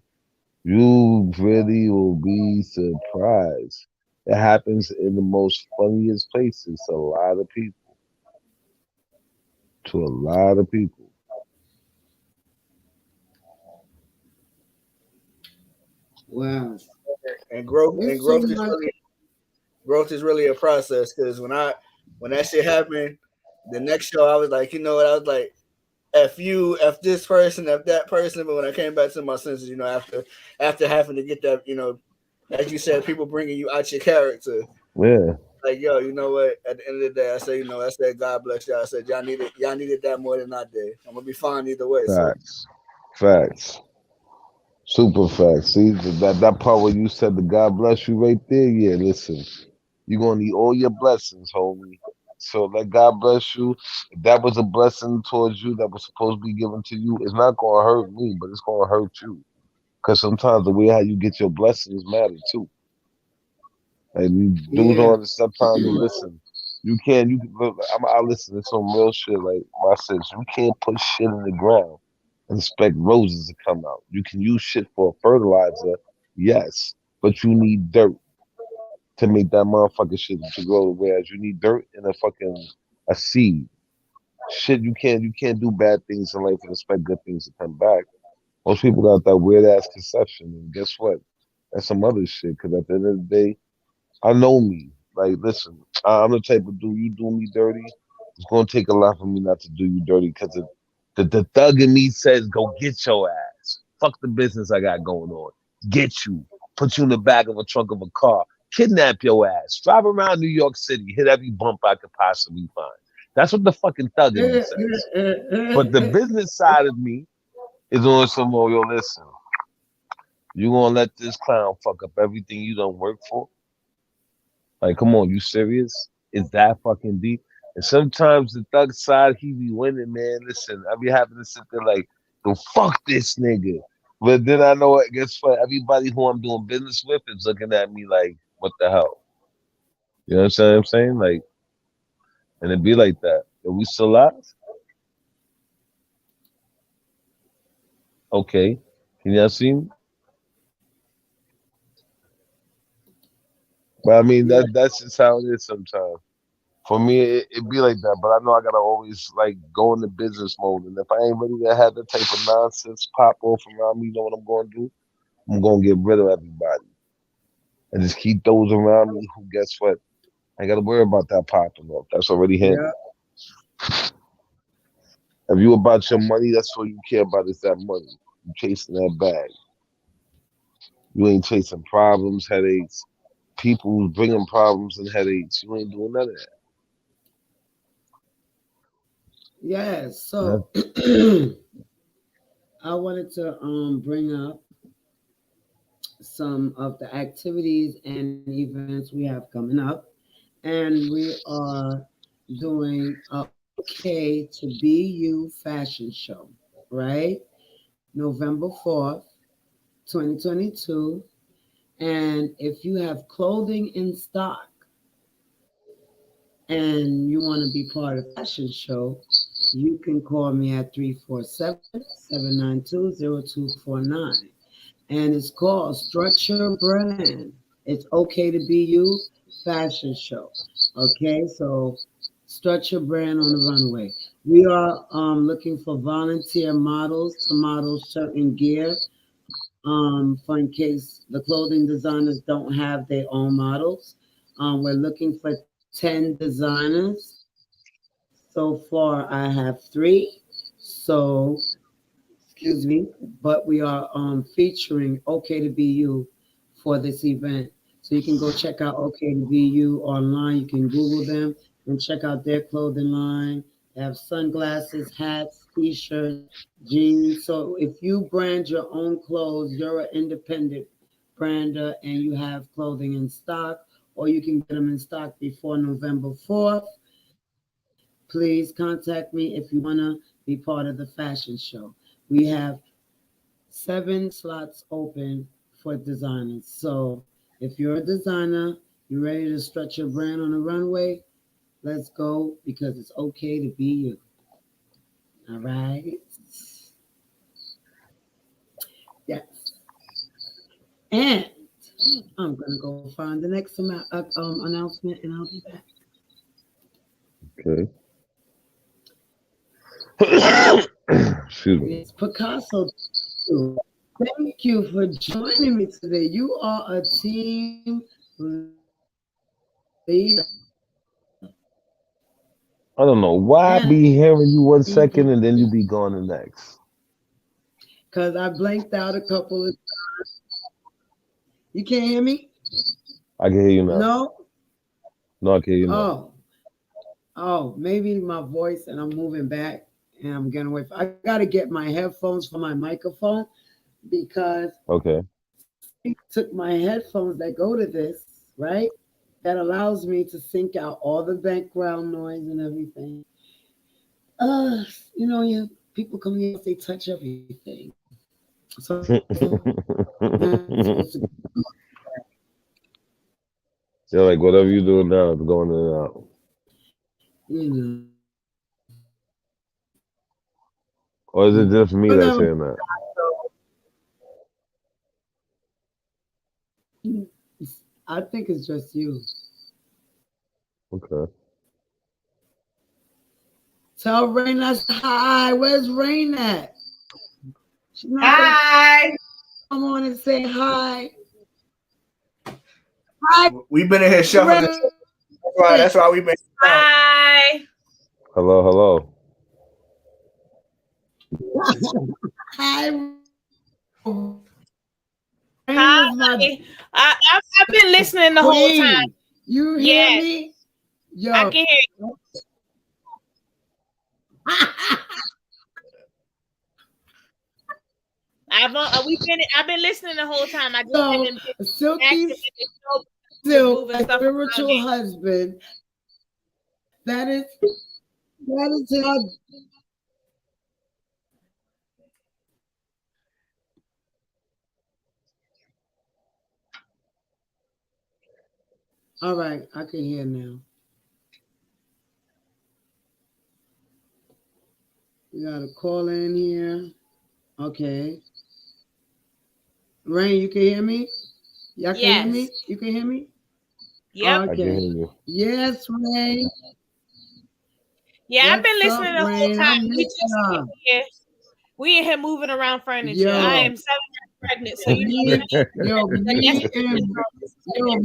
You really will be surprised. It happens in the most funniest places to a lot of people. To a lot of people. Wow. And growth and It's so growth is much. really growth is really a process because when that shit happened, the next show I was like, you know what? I was like, F you, F this person, F that person. But when I came back to my senses, after having to get that, as you said, people bringing you out your character. Yeah, Like, yo, you know what? At the end of the day, I said, God bless y'all. I said, y'all needed that more than I did. I'm gonna be fine either way. So, facts. Facts. Super facts. See, that part where you said the God bless you right there, yeah, listen. You're gonna need all your blessings, homie. So let God bless you. If that was a blessing towards you that was supposed to be given to you, it's not gonna hurt me, but it's gonna hurt you. Because sometimes the way how you get your blessings matter too. And you dudes Yeah. don't understand. Sometimes listen. You can't. You look. I listen to some real shit. Like I said, you can't put shit in the ground and expect roses to come out. You can use shit for fertilizer, yes, but you need dirt to make that motherfucking shit to grow. Whereas you need dirt and a seed. Shit, you can't do bad things in life and expect good things to come back. Most people got that weird ass conception, and guess what? That's some other shit. Because at the end of the day, I know me. Like, listen, I'm the type of dude, you do me dirty, it's gonna take a lot for me not to do you dirty because the thug in me says, go get your ass. Fuck the business I got going on. Get you. Put you in the back of a trunk of a car. Kidnap your ass. Drive around New York City. Hit every bump I could possibly find. That's what the fucking thug in me says. But the business side of me is on some more, yo, listen, you gonna let this clown fuck up everything you don't work for? Like, come on, you serious? Is that fucking deep? And sometimes the thug side, he be winning, man. Listen, I be having to sit there like, yo, fuck this nigga. But then I know, I guess for everybody who I'm doing business with is looking at me like, what the hell? You know what I'm saying? Like, and it be like that. Are we still live? Okay. Can y'all see me? But I mean, Yeah. that's just how it is sometimes. For me, it be like that. But I know I gotta always like go into business mode, and if I ain't ready to have that type of nonsense pop off around me, you know what I'm gonna do? I'm gonna get rid of everybody and just keep those around me who, guess what? I ain't gotta worry about that popping off. That's already Yeah. handled. If you about your money, that's all you care about is that money. You chasing that bag. You ain't chasing problems, headaches, people bringing problems and headaches. You ain't doing none of Yes. that. So I wanted to bring up some of the activities and events we have coming up, and we are doing a OK to Be You fashion show, right? November 4th, 2022. And if you have clothing in stock and you want to be part of the fashion show, you can call me at 347-792-0249. And it's called Structure Brand. It's okay to be you fashion show. Okay, so Structure Brand on the runway. We are looking for volunteer models to model certain gear, for in case the clothing designers don't have their own models. We're looking for 10 designers. So far, I have three. So excuse me, but we are featuring OK to Be You for this event. So you can go check out OK to Be You online. You can Google them and check out their clothing line. They have sunglasses, hats, t-shirts, jeans. So if you brand your own clothes, you're an independent brander and you have clothing in stock, or you can get them in stock before November 4th. Please contact me if you want to be part of the fashion show. We have 7 slots open for designers. So if you're a designer, you're ready to stretch your brand on the runway, let's go because it's okay to be you. All right. Yes. And I'm gonna go find the next announcement, and I'll be back. Okay. Excuse me. Yes, Picasso. Thank you for joining me today. You are a team leader, I don't know why I and be hearing you one you second can, and then you be gone the next. because I blanked out a couple of. You can't hear me? I can hear you now. No. No, I can hear you now. Oh, oh, maybe my voice, and I'm moving back, and I'm getting away. I got to get my headphones for my microphone because Okay. somebody took my headphones that go to this, right? That allows me to sync out all the background noise and everything. You know, you people come here, they touch everything. So I'm supposed to, They're like, whatever you doing now is going in and out. you know. Or is it just me But that's never hearing that? mind. I think it's just you. Okay. Tell Rain I said hi. Where's Rain at? She's not gonna Hi. come on and say hi. Hi, We've been in here shuffling. Rain. That's why we've been. Hi. Hello, hello. Hi, Rain Hi. is my I've been listening the whole time. queen. You hear Yes, me? I Yo. can hear. I've been listening the whole time. I just So haven't been Silky active in the show, been Silk, moving my stuff around spiritual it. husband. That is how. All right, I can hear now. We got a call in here. Okay. Rain, you can hear me? Y'all can hear me? Yes. You can hear me? Yep. I can Okay. hear you. Yes, Rain. Yeah, I've been What's up, listening the whole Rain? I time. We miss just in y'all. here. We in here moving around furniture. I Yo, am 7 months pregnant, so you know the the me necessary and yo,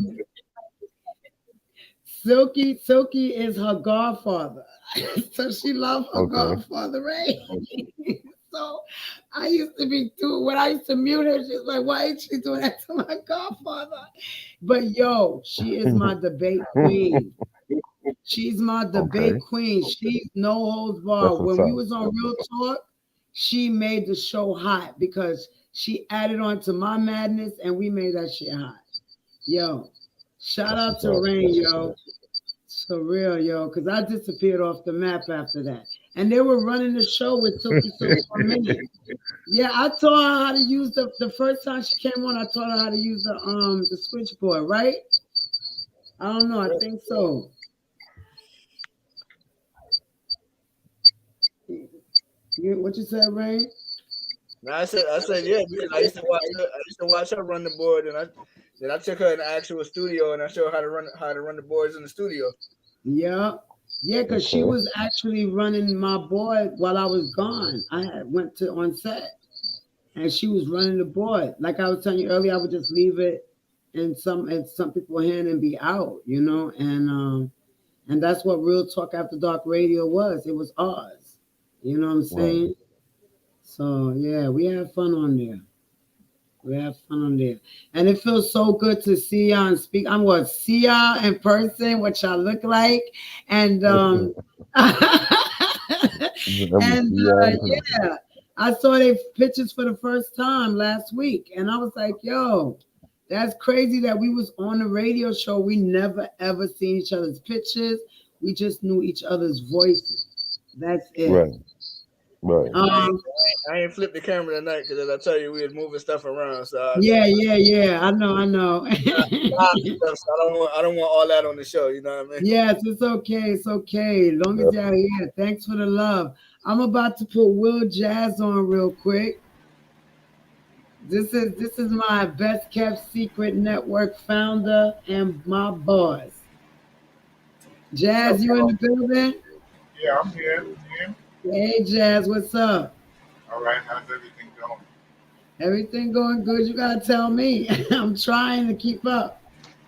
is Silky is her godfather. So she loved her Okay. godfather, right? So I used to be too when I used to mute her, she's like, why is she doing that to my godfather? But yo, she is my debate queen. She's my debate Okay. queen. She's no holds That's barred. what's When we up. was on That's Real what's up. Talk, she made the show hot because she added on to my madness and we made that shit hot. Yo, shout That's out what's to up. Rain, That's what's yo. up. So real, yo, because I disappeared off the map after that. And they were running the show with Silky Silk for a minute. Yeah, I taught her how to use the first time she came on, I taught her how to use the switchboard, right? I don't know, I think so. What you said, Rain? No, I said, yeah, because I used to watch her run the board, and I took her in the actual studio, and I showed her how to run the boards in the studio. Yeah. Yeah, because she Okay. was actually running my board while I was gone. I had went to on set and she was running the board. Like I was telling you earlier, I would just leave it in some people's hand and be out, and that's what Real Talk After Dark Radio was. It was ours. You know what I'm Right. saying? So yeah, we had fun on there. We have fun on there. And it feels so good to see y'all and speak. I'm going to see y'all in person, what y'all look like. And and Let me see y'all in person. yeah, I saw their pictures for the first time last week. And I was like, yo, that's crazy that we was on the radio show. We never ever seen each other's pictures. We just knew each other's voices. That's it. Right. Right. I ain't, Um, I ain't flipped the camera tonight because, as I tell you, we was moving stuff around, so I got yeah. I know. stuff. So I don't want all that on the show. You know what I mean? Yes, it's okay. It's okay. Long as That's y'all here. Thanks for the love. I'm about to put Will Jazz on real quick. This is my best kept secret network founder and my boss. So, Jazz, you in the building? yeah, I'm here. Yeah. Hey Jazz, what's up? All right, how's everything going? Everything going good? You gotta tell me. I'm trying to keep up.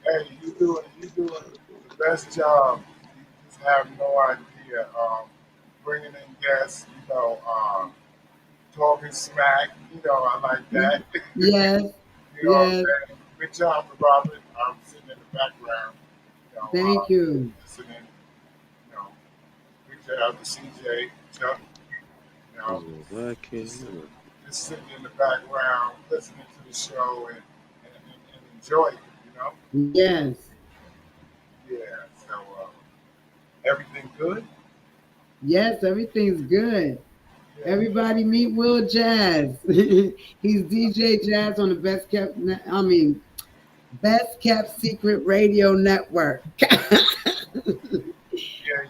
Hey, you doing the best job. You just have no idea. Bringing in guests, talking smack. I like that. Yes, You know what I'm yes. saying? Good job, Robert. I'm sitting in the background, Thank you. listening. You know, good job to CJ, Chuck. You know, just, just sitting in the background, listening to the show and enjoy it. Yes. Yeah. So everything good? Yes, everything's good. Yeah. Everybody meet Will Jazz. He's DJ Jazz on the Best Kept Secret Radio Network. Yeah,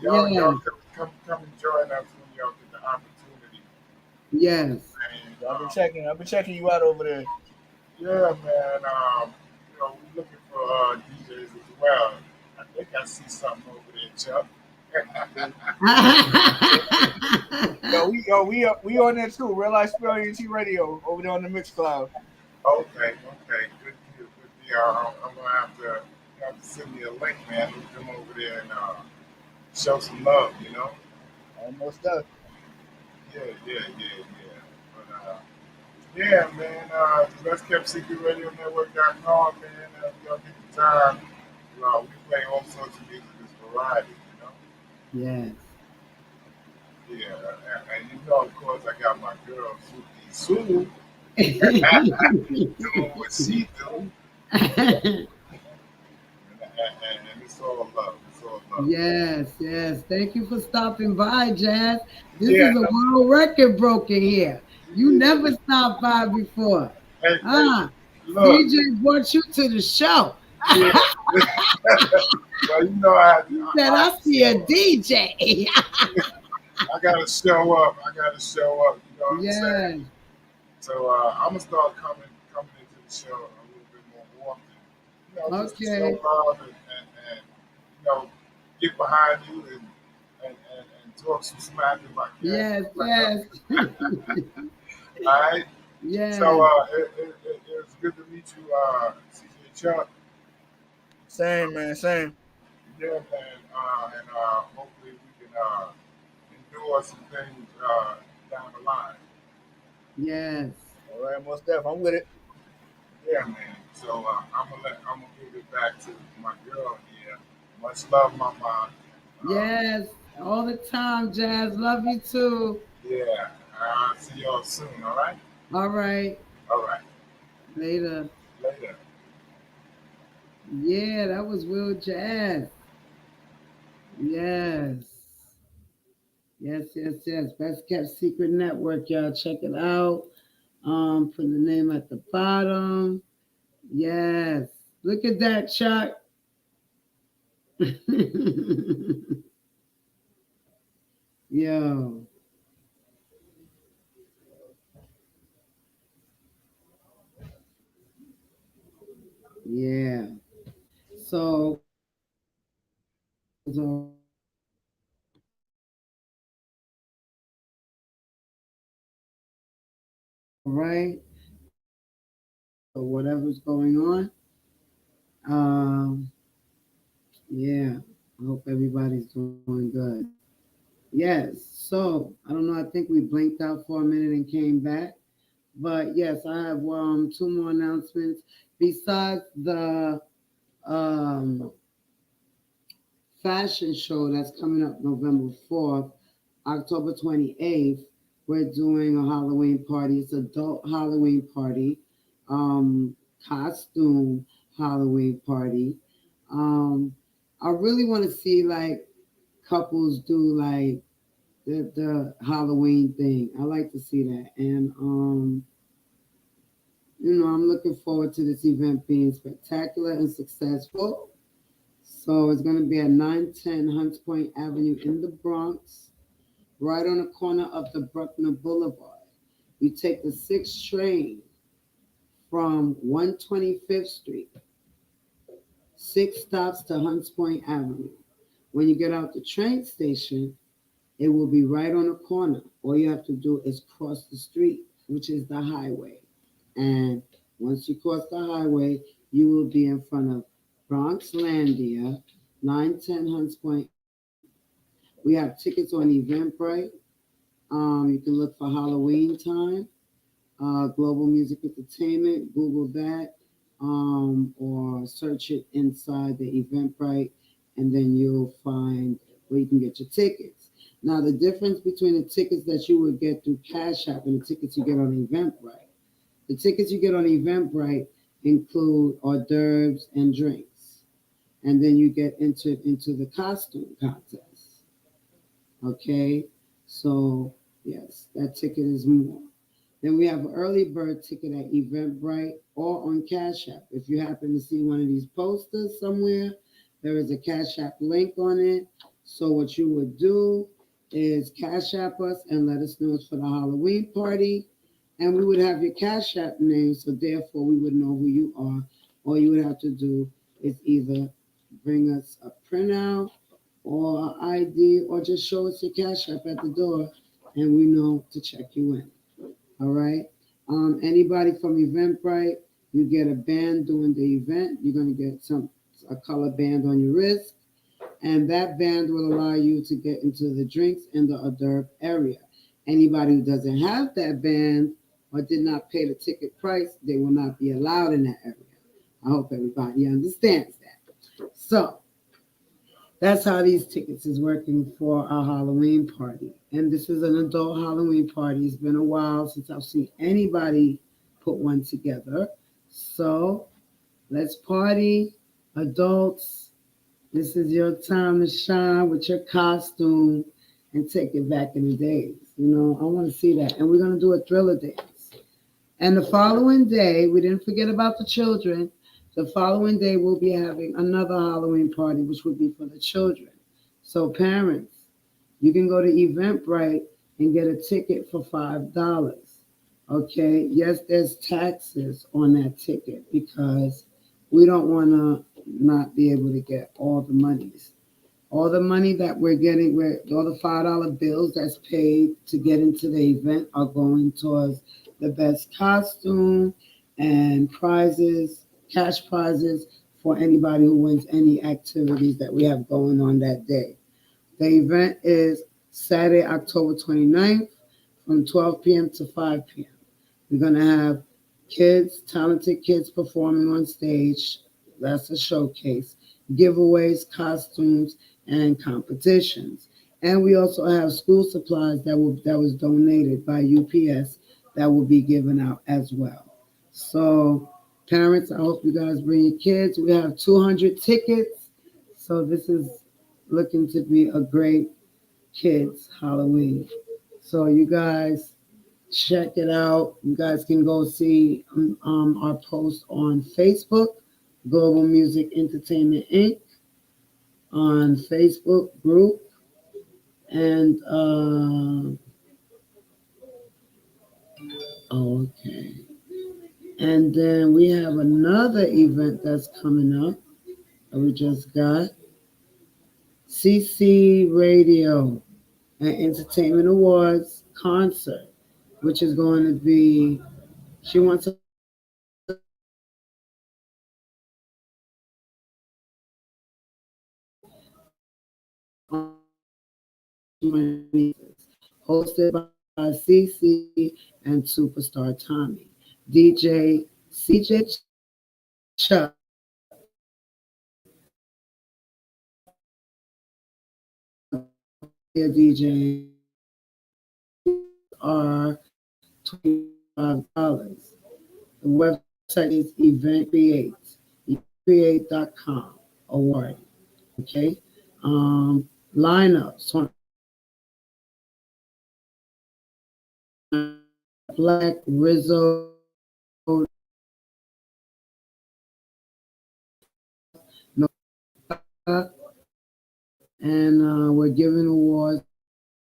y'all Yes, come and join us when y'all get the opportunity. yes. And I've been checking you out over there. yeah, man. We're looking for DJs as well. I think I see something over there, Chuck. We on there too. Real Life Experience Radio over there on the Mix Cloud. Okay, good deal, good deal. I'm gonna have to you have to send me a link, man. Let me come over there and show some love, Almost done. Yeah. But yeah, man. Let's keep secret radio network.com, man. Y'all get the time. We play all sorts of music. It's variety. Yes. Yeah, and of course, I got my girl Suki Sue doing what she do, and it's all love. It's all love. Yes. Thank you for stopping by, Jazz. This Yeah, is a world record broken here. You never stopped by before. hey, look, CJ brought you to the show. yeah. Well, I He said, I see a DJ. I gotta show up. I gotta show up. You know what I'm saying? Yes. So I'm gonna start coming into the show a little bit more often. Just to show Okay. love and get behind you and talk some smack if I can. Yes, yes. All right. So Yes. it was good to meet you, CJ Chuck. Same, man. Same. Yeah, man. And hopefully we can endure some things down the line. Yes. All right, most definitely. I'm with it. Yeah, man. So I'm gonna give it back to my girl here. Much love, mama. Uh, Yes. All the time, Jazz. Love you too. yeah. I'll see y'all soon. All right. All right. All right. Later. Later. Yeah, that was Will Jazz. Yes. Yes, yes, yes. Best kept secret network, y'all. Check it out. Put the name at the bottom. Yes. Look at that, Chuck. Yo. Yeah. So, all right. So whatever's going on. Yeah. I hope everybody's doing good. Yes. So I don't know. I think we blinked out for a minute and came back. But yes, I have two more announcements. Besides the um, fashion show that's coming up November 4th, October 28th, we're doing a Halloween party. It's adult Halloween party, um, costume Halloween party. Um, I really want to see like couples do like the Halloween thing. I like to see that. And I'm looking forward to this event being spectacular and successful. So it's going to be at 910 Hunts Point Avenue in the Bronx, right on the corner of the Bruckner Boulevard. You take the 6th train from 125th Street, 6 stops to Hunts Point Avenue. When you get out the train station, it will be right on the corner. All you have to do is cross the street, which is the highway. And once you cross the highway, you will be in front of Bronxlandia, 910 Hunts Point Avenue. We have tickets on Eventbrite. You can look for Halloween time, Global Music Entertainment, Google that, or search it inside the Eventbrite, and then you'll find where you can get your tickets. Now, the difference between the tickets that you would get through Cash App and the tickets you get on Eventbrite, the tickets you get on Eventbrite include hors d'oeuvres and drinks, and then you get entered into the costume contest. Okay, so yes, that ticket is more. Then we have an early bird ticket at Eventbrite or on Cash App. If you happen to see one of these posters somewhere, there is a Cash App link on it. So what you would do is Cash App us and let us know it's for the Halloween party. And we would have your Cash App name, so therefore we would know who you are. All you would have to do is either bring us a printout or ID or just show us your Cash App at the door and we know to check you in. All right. Anybody from Eventbrite, you get a band during the event. You're gonna get a color band on your wrist, and that band will allow you to get into the drinks in the hors d'oeuvre area. Anybody who doesn't have that band or did not pay the ticket price, they will not be allowed in that area. I hope everybody understands that. So that's how these tickets is working for our Halloween party. And this is an adult Halloween party. It's been a while since I've seen anybody put one together. So let's party, adults. This is your time to shine with your costume and take it back in the days. I want to see that. And we're going to do a thriller dance. And the following day, we didn't forget about the children. The following day, we'll be having another Halloween party, which will be for the children. So, parents, You can go to Eventbrite and get a ticket for $5. Okay, yes, there's taxes on that ticket because we don't want to not be able to get all the monies. All the money that we're getting, all the $5 bills that's paid to get into the event are going towards the best costume and prizes, cash prizes for anybody who wins any activities that we have going on that day. The event is Saturday, October 29th from 12 p.m. to 5 p.m. We're going to have kids, talented kids performing on stage. That's a showcase. Giveaways, costumes, and competitions. And we also have school supplies that was donated by UPS that will be given out as well. So, parents, I hope you guys bring your kids. We have 200 tickets. So this is looking to be a great kids Halloween. So you guys check it out. You guys can go see our post on Facebook, Global Music Entertainment Inc. on Facebook group, and okay, and then we have another event that's coming up that we just got, CC Radio and Entertainment Awards concert, which is going to be. She wants to hosted by CC and Superstar Tommy. DJ CJ Chuck DJ are $25. The website is eventcreate.com award. Okay. Lineups on Black Rizzo, and we're giving awards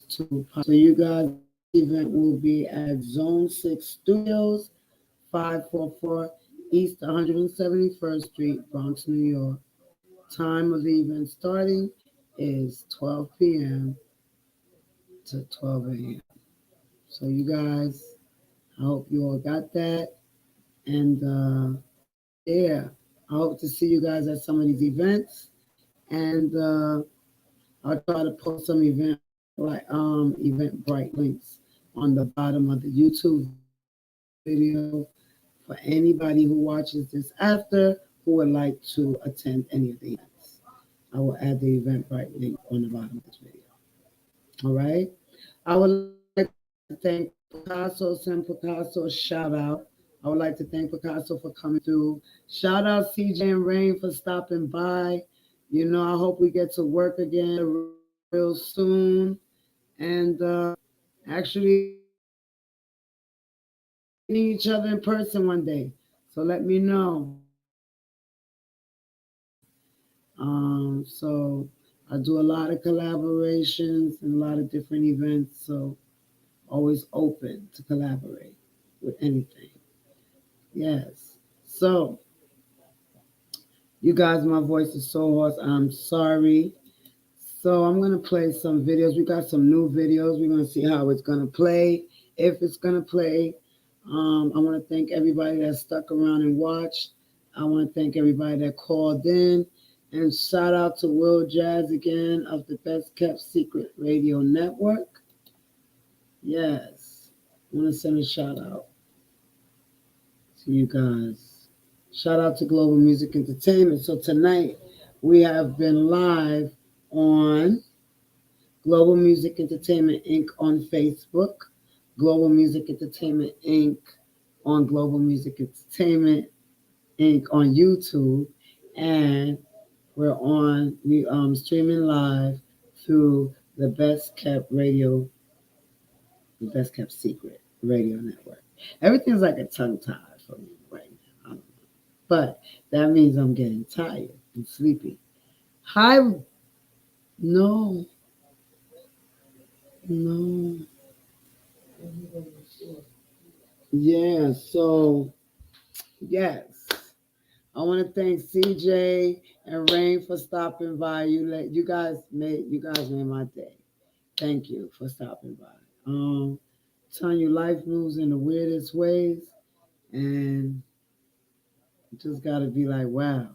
to. So you guys, event will be at Zone 6 Studios, 544 East 171st Street, Bronx, New York. Time of the event starting is 12 p.m. to 12 a.m. So you guys, I hope you all got that. And yeah, I hope to see you guys at some of these events. And I'll try to post some Eventbrite links on the bottom of the YouTube video for anybody who watches this after who would like to attend any of the events. I will add the Eventbrite link on the bottom of this video. All right. I would like to thank Picasso, send Picasso a shout out. I would like to thank Picasso for coming through. Shout out CJ and Rain for stopping by. You know, I hope we get to work again real soon. And actually meet each other in person one day. So let me know. So I do a lot of collaborations and a lot of different events. So always open to collaborate with anything. Yes. So you guys, my voice is so hoarse. I'm sorry. So I'm gonna play some videos. We got some new videos. We're gonna see how it's gonna play, if it's gonna play. I want to thank everybody that stuck around and watched. I want to thank everybody that called in, and shout out to Will Jazz again of the Best Kept Secret Radio Network. Yes, I want to send a shout out to you guys. Shout out to Global Music Entertainment. So tonight we have been live on Global Music Entertainment Inc. on Facebook, Global Music Entertainment Inc. on Global Music Entertainment Inc. on YouTube, and we streaming live through the Best Kept Secret Radio Network. Everything's like a tongue tie for me right now. I don't know. But that means I'm getting tired and sleepy. Hi, no. No. Yeah, so yes. I want to thank CJ and Rain for stopping by. You guys made my day. Thank you for stopping by. Telling you life moves in the weirdest ways, and you just gotta be like, wow,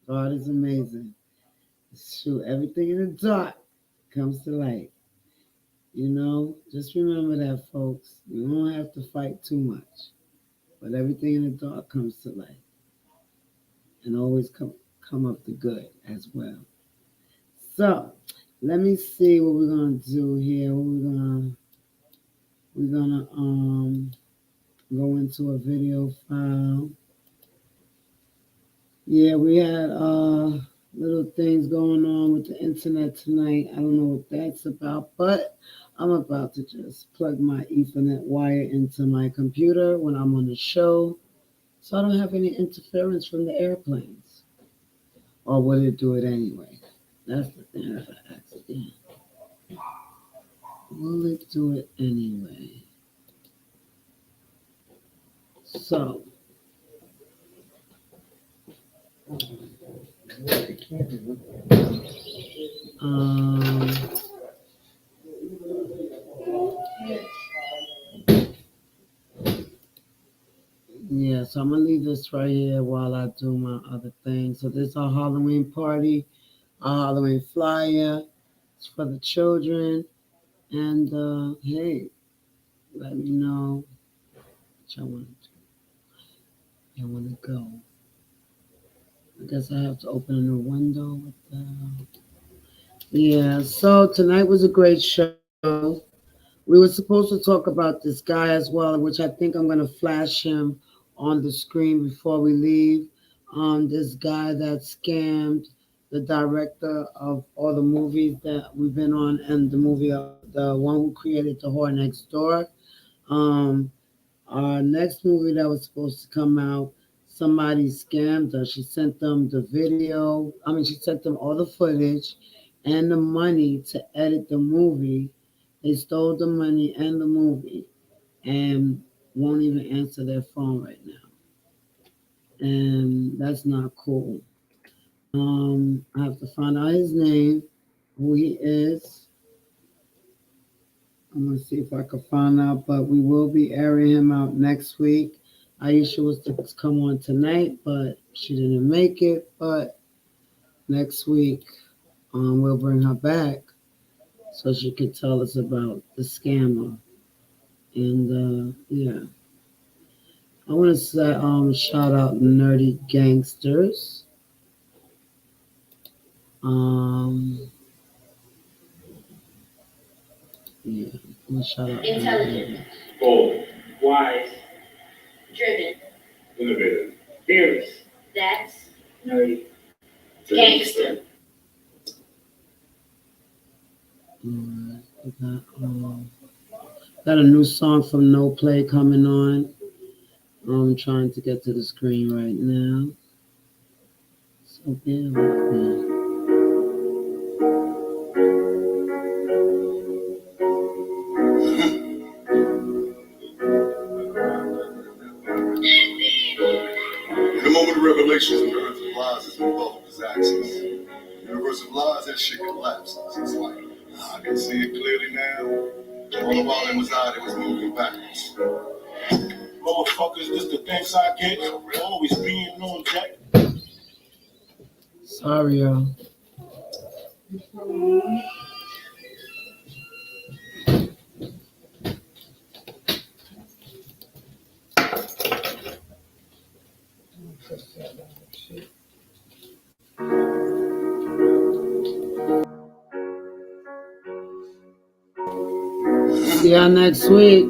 God is amazing. Shoot, everything in the dark comes to light. Just remember that, folks. You don't have to fight too much, but everything in the dark comes to light, and always come up to good as well. So, let me see what we're gonna do here. We're gonna go into a video file. Yeah, we had little things going on with the internet tonight. I don't know what that's about, but I'm about to just plug my Ethernet wire into my computer when I'm on the show, so I don't have any interference from the airplanes. Or would it do it anyway? That's the thing. That's an accident. Will it do it anyway? So, um, yeah, so I'm gonna leave this right here while I do my other thing. So this is our Halloween party, our Halloween flyer. It's for the children. And hey, let me know what y'all want to do. You want to go? I guess I have to open a new window with the. Yeah. So tonight was a great show. We were supposed to talk about this guy as well, which I think I'm gonna flash him on the screen before we leave. This guy that scammed the director of all the movies that we've been on, and the one who created the Whore Next Door. Um, Our next movie that was supposed to come out, somebody scammed her. She sent them the video. She sent them all the footage and the money to edit the movie. They stole the money and the movie and won't even answer their phone right now. And that's not cool. I have to find out his name, who he is. I'm gonna see if I can find out, but we will be airing him out next week. Aisha was to come on tonight, but she didn't make it. But next week, we'll bring her back so she can tell us about the scammer. And yeah, I want to say shout out Nerdy Gangsters. Um, yeah, I want to shout out intelligent, bold, wise, driven, innovative, fearless. That's nerdy gangster. Got a new song from No Play coming on. I'm trying to get to the screen right now. So bear with me. In the moment of revelations, the earth of lies is engulfed as axis. Universe of lies, that shit collapses. It's like, I can see it clearly now. All the while it was out, it was moving backwards. Motherfuckers, this the thanks I get for always being on deck. Sorry, y'all. See y'all next week.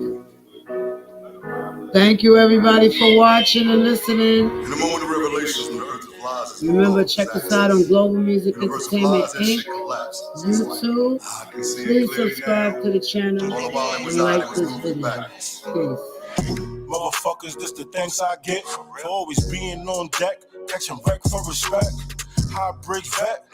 Thank you, everybody, for watching and listening. In the moment of revelations, the earth of lies is Remember, check us out on Global Music Entertainment Inc. YouTube. Please subscribe to the channel and like this video. Peace. Motherfuckers, this the thanks I get for always being on deck, catching wreck for respect. High brick vet,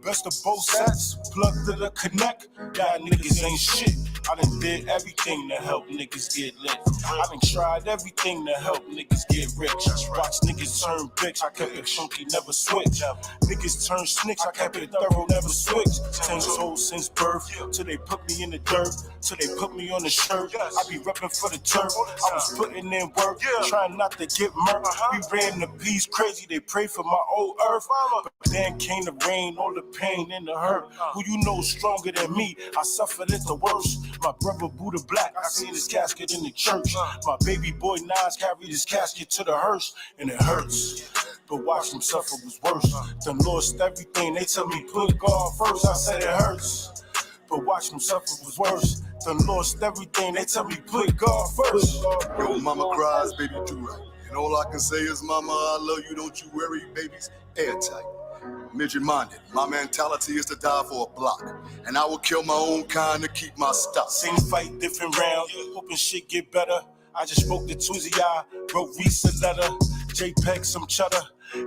best of both sets. Plug to the connect, y'all niggas ain't shit. I done did everything to help niggas get lit. I done tried everything to help niggas get rich. Watch niggas turn bitch, I kept it funky, never switch. Niggas turn snitch, I kept it thorough, never switch. 10 toes since birth, till they put me in the dirt, till they put me on the shirt. I be reppin' for the turf, I was putting in work, trying not to get murked. We ran the piece crazy, they pray for my old earth. But then came the rain, all the pain and the hurt. Who you know stronger than me? I suffered it the worst. My brother Buddha Black, I seen his casket in the church. My baby boy Nas carried his casket to the hearse, and it hurts. But watch him suffer was worse. Done lost everything, they tell me put God first. I said it hurts. But watch him suffer was worse. Done lost everything, they tell me put God first. Yo, mama cries, baby do right. And all I can say is, mama, I love you, don't you worry, baby's airtight. Midget minded, my mentality is to die for a block. And I will kill my own kind to keep my stock. Same fight, different round, hoping shit get better. I just spoke to Tuesday, I wrote Reese a letter. JPEG some cheddar,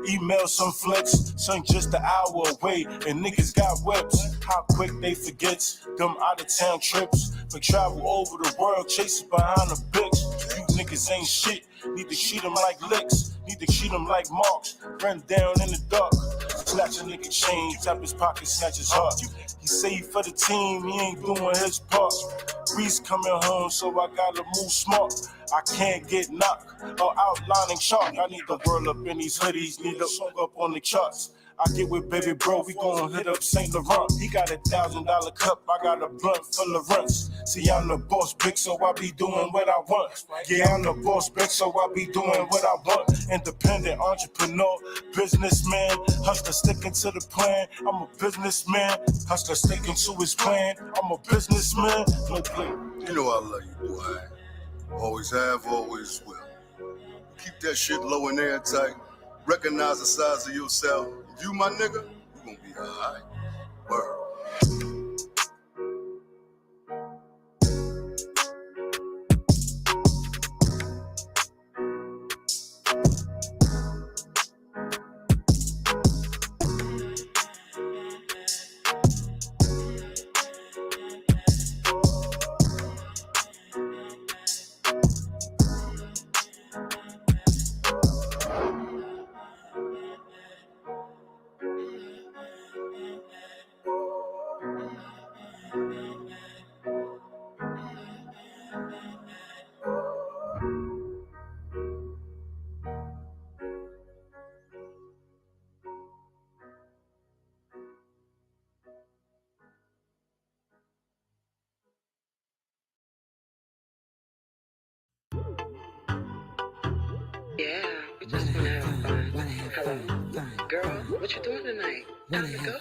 email some flicks. Son just an hour away, and niggas got whips. How quick they forget them out of town trips. But travel over the world, chasing behind the bitch. You niggas ain't shit, need to treat them like licks. Need to treat them like marks, run down in the dark. Snatch a nigga chain, tap his pocket, snatch his heart. He say he for the team, he ain't doing his part. Reese coming home, so I gotta move smart. I can't get knocked or outlining chalk. I need the world up in these hoodies, need the song up on the charts. I get with baby bro, we gon' hit up St. Laurent. He got $1,000 cup, I got a blunt full of runs. See, I'm the boss, big, so I be doing what I want. Yeah, I'm the boss, big, so I be doing what I want. Independent entrepreneur, businessman, hustler sticking to the plan. I'm a businessman, hustler sticking to his plan. I'm a businessman, no play. You know I love you, boy. Always have, always will. Keep that shit low and airtight. Recognize the size of yourself. You, my nigga, you gon' be alright. Word. Yeah, we just wanna have fun. Hello, girl, what you doing tonight? Time to go.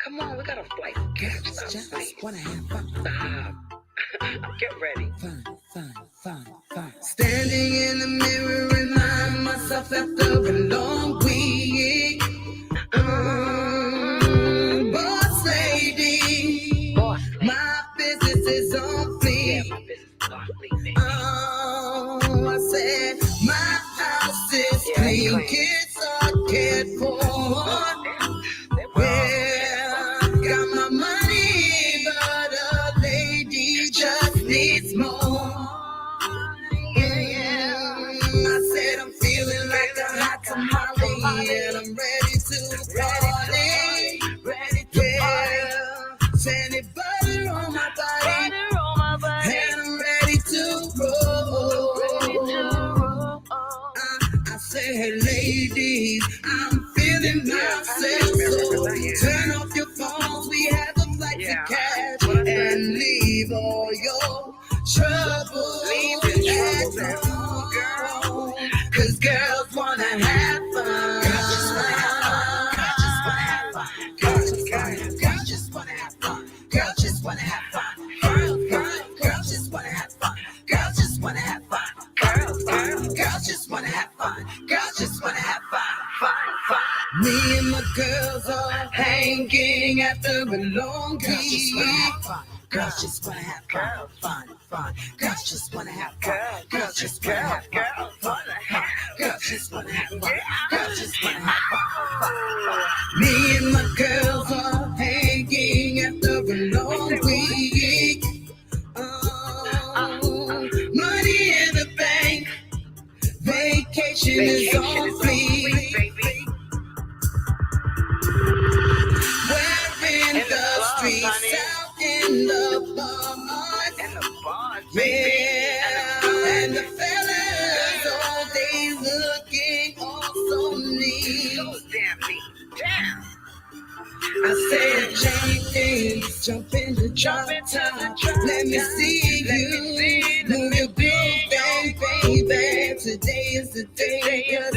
Come on, we got a flight to catch. Stop playing. Stop. Get ready. Standing in the mirror, remind myself after a long week. Boss lady, my business is on fleek. I said my house is clean, kids are cared for. Yeah, got my money, but a lady just needs more. I said I'm feeling like a hot tamale, and I'm ready to party. Yeah, sandy butter on my body, and I'm ready to roll. I said, ladies, I'm feeling myself, so turn off your phones, we have a flight to catch, and leave all your troubles at home, girl, 'cause girls wanna have fun. Girls just wanna have fun. Girls just wanna have fun. Girls just wanna have fun. Girls just wanna have fun. Girls just wanna have fun. Girls just wanna have fun. Girls just wanna have fun. Girls just wanna have fun. Me and my girls are hanging after a long week. Girls just wanna have fun, fun, fun. Girls just wanna have fun. Girls just wanna have fun, fun, fun. Girls just wanna have fun. Girls just wanna have fun, fun, fun. Me and my girls are hanging after a long week. Money in the bank. Vacation is on fleek. We're in the streets, out in the bars, yeah, and the fellas all day looking all so neat. I said, Jenkins, jump in the drop top. Let me see you move your big thing, baby. Today is the day, 'cause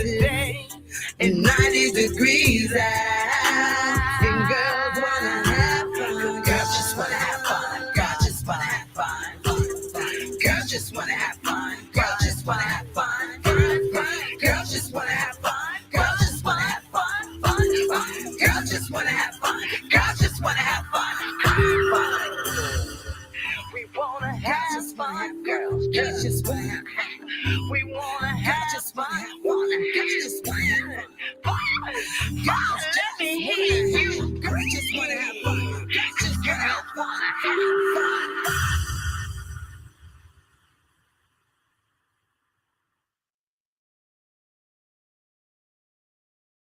it's 90 degrees out, and girls wanna have fun. Girls just wanna have fun. Girls just wanna have fun. Girls just wanna have fun. Girls just wanna have fun. Girls just wanna have fun. Girls just wanna have fun. Girls just wanna have fun. Girls just wanna have fun. We wanna have fun, girls. Girls just wanna have fun. We wanna have fun. Girls just wanna have fun. Girls just hear you. Girls just wanna have fun. Girls just wanna have fun.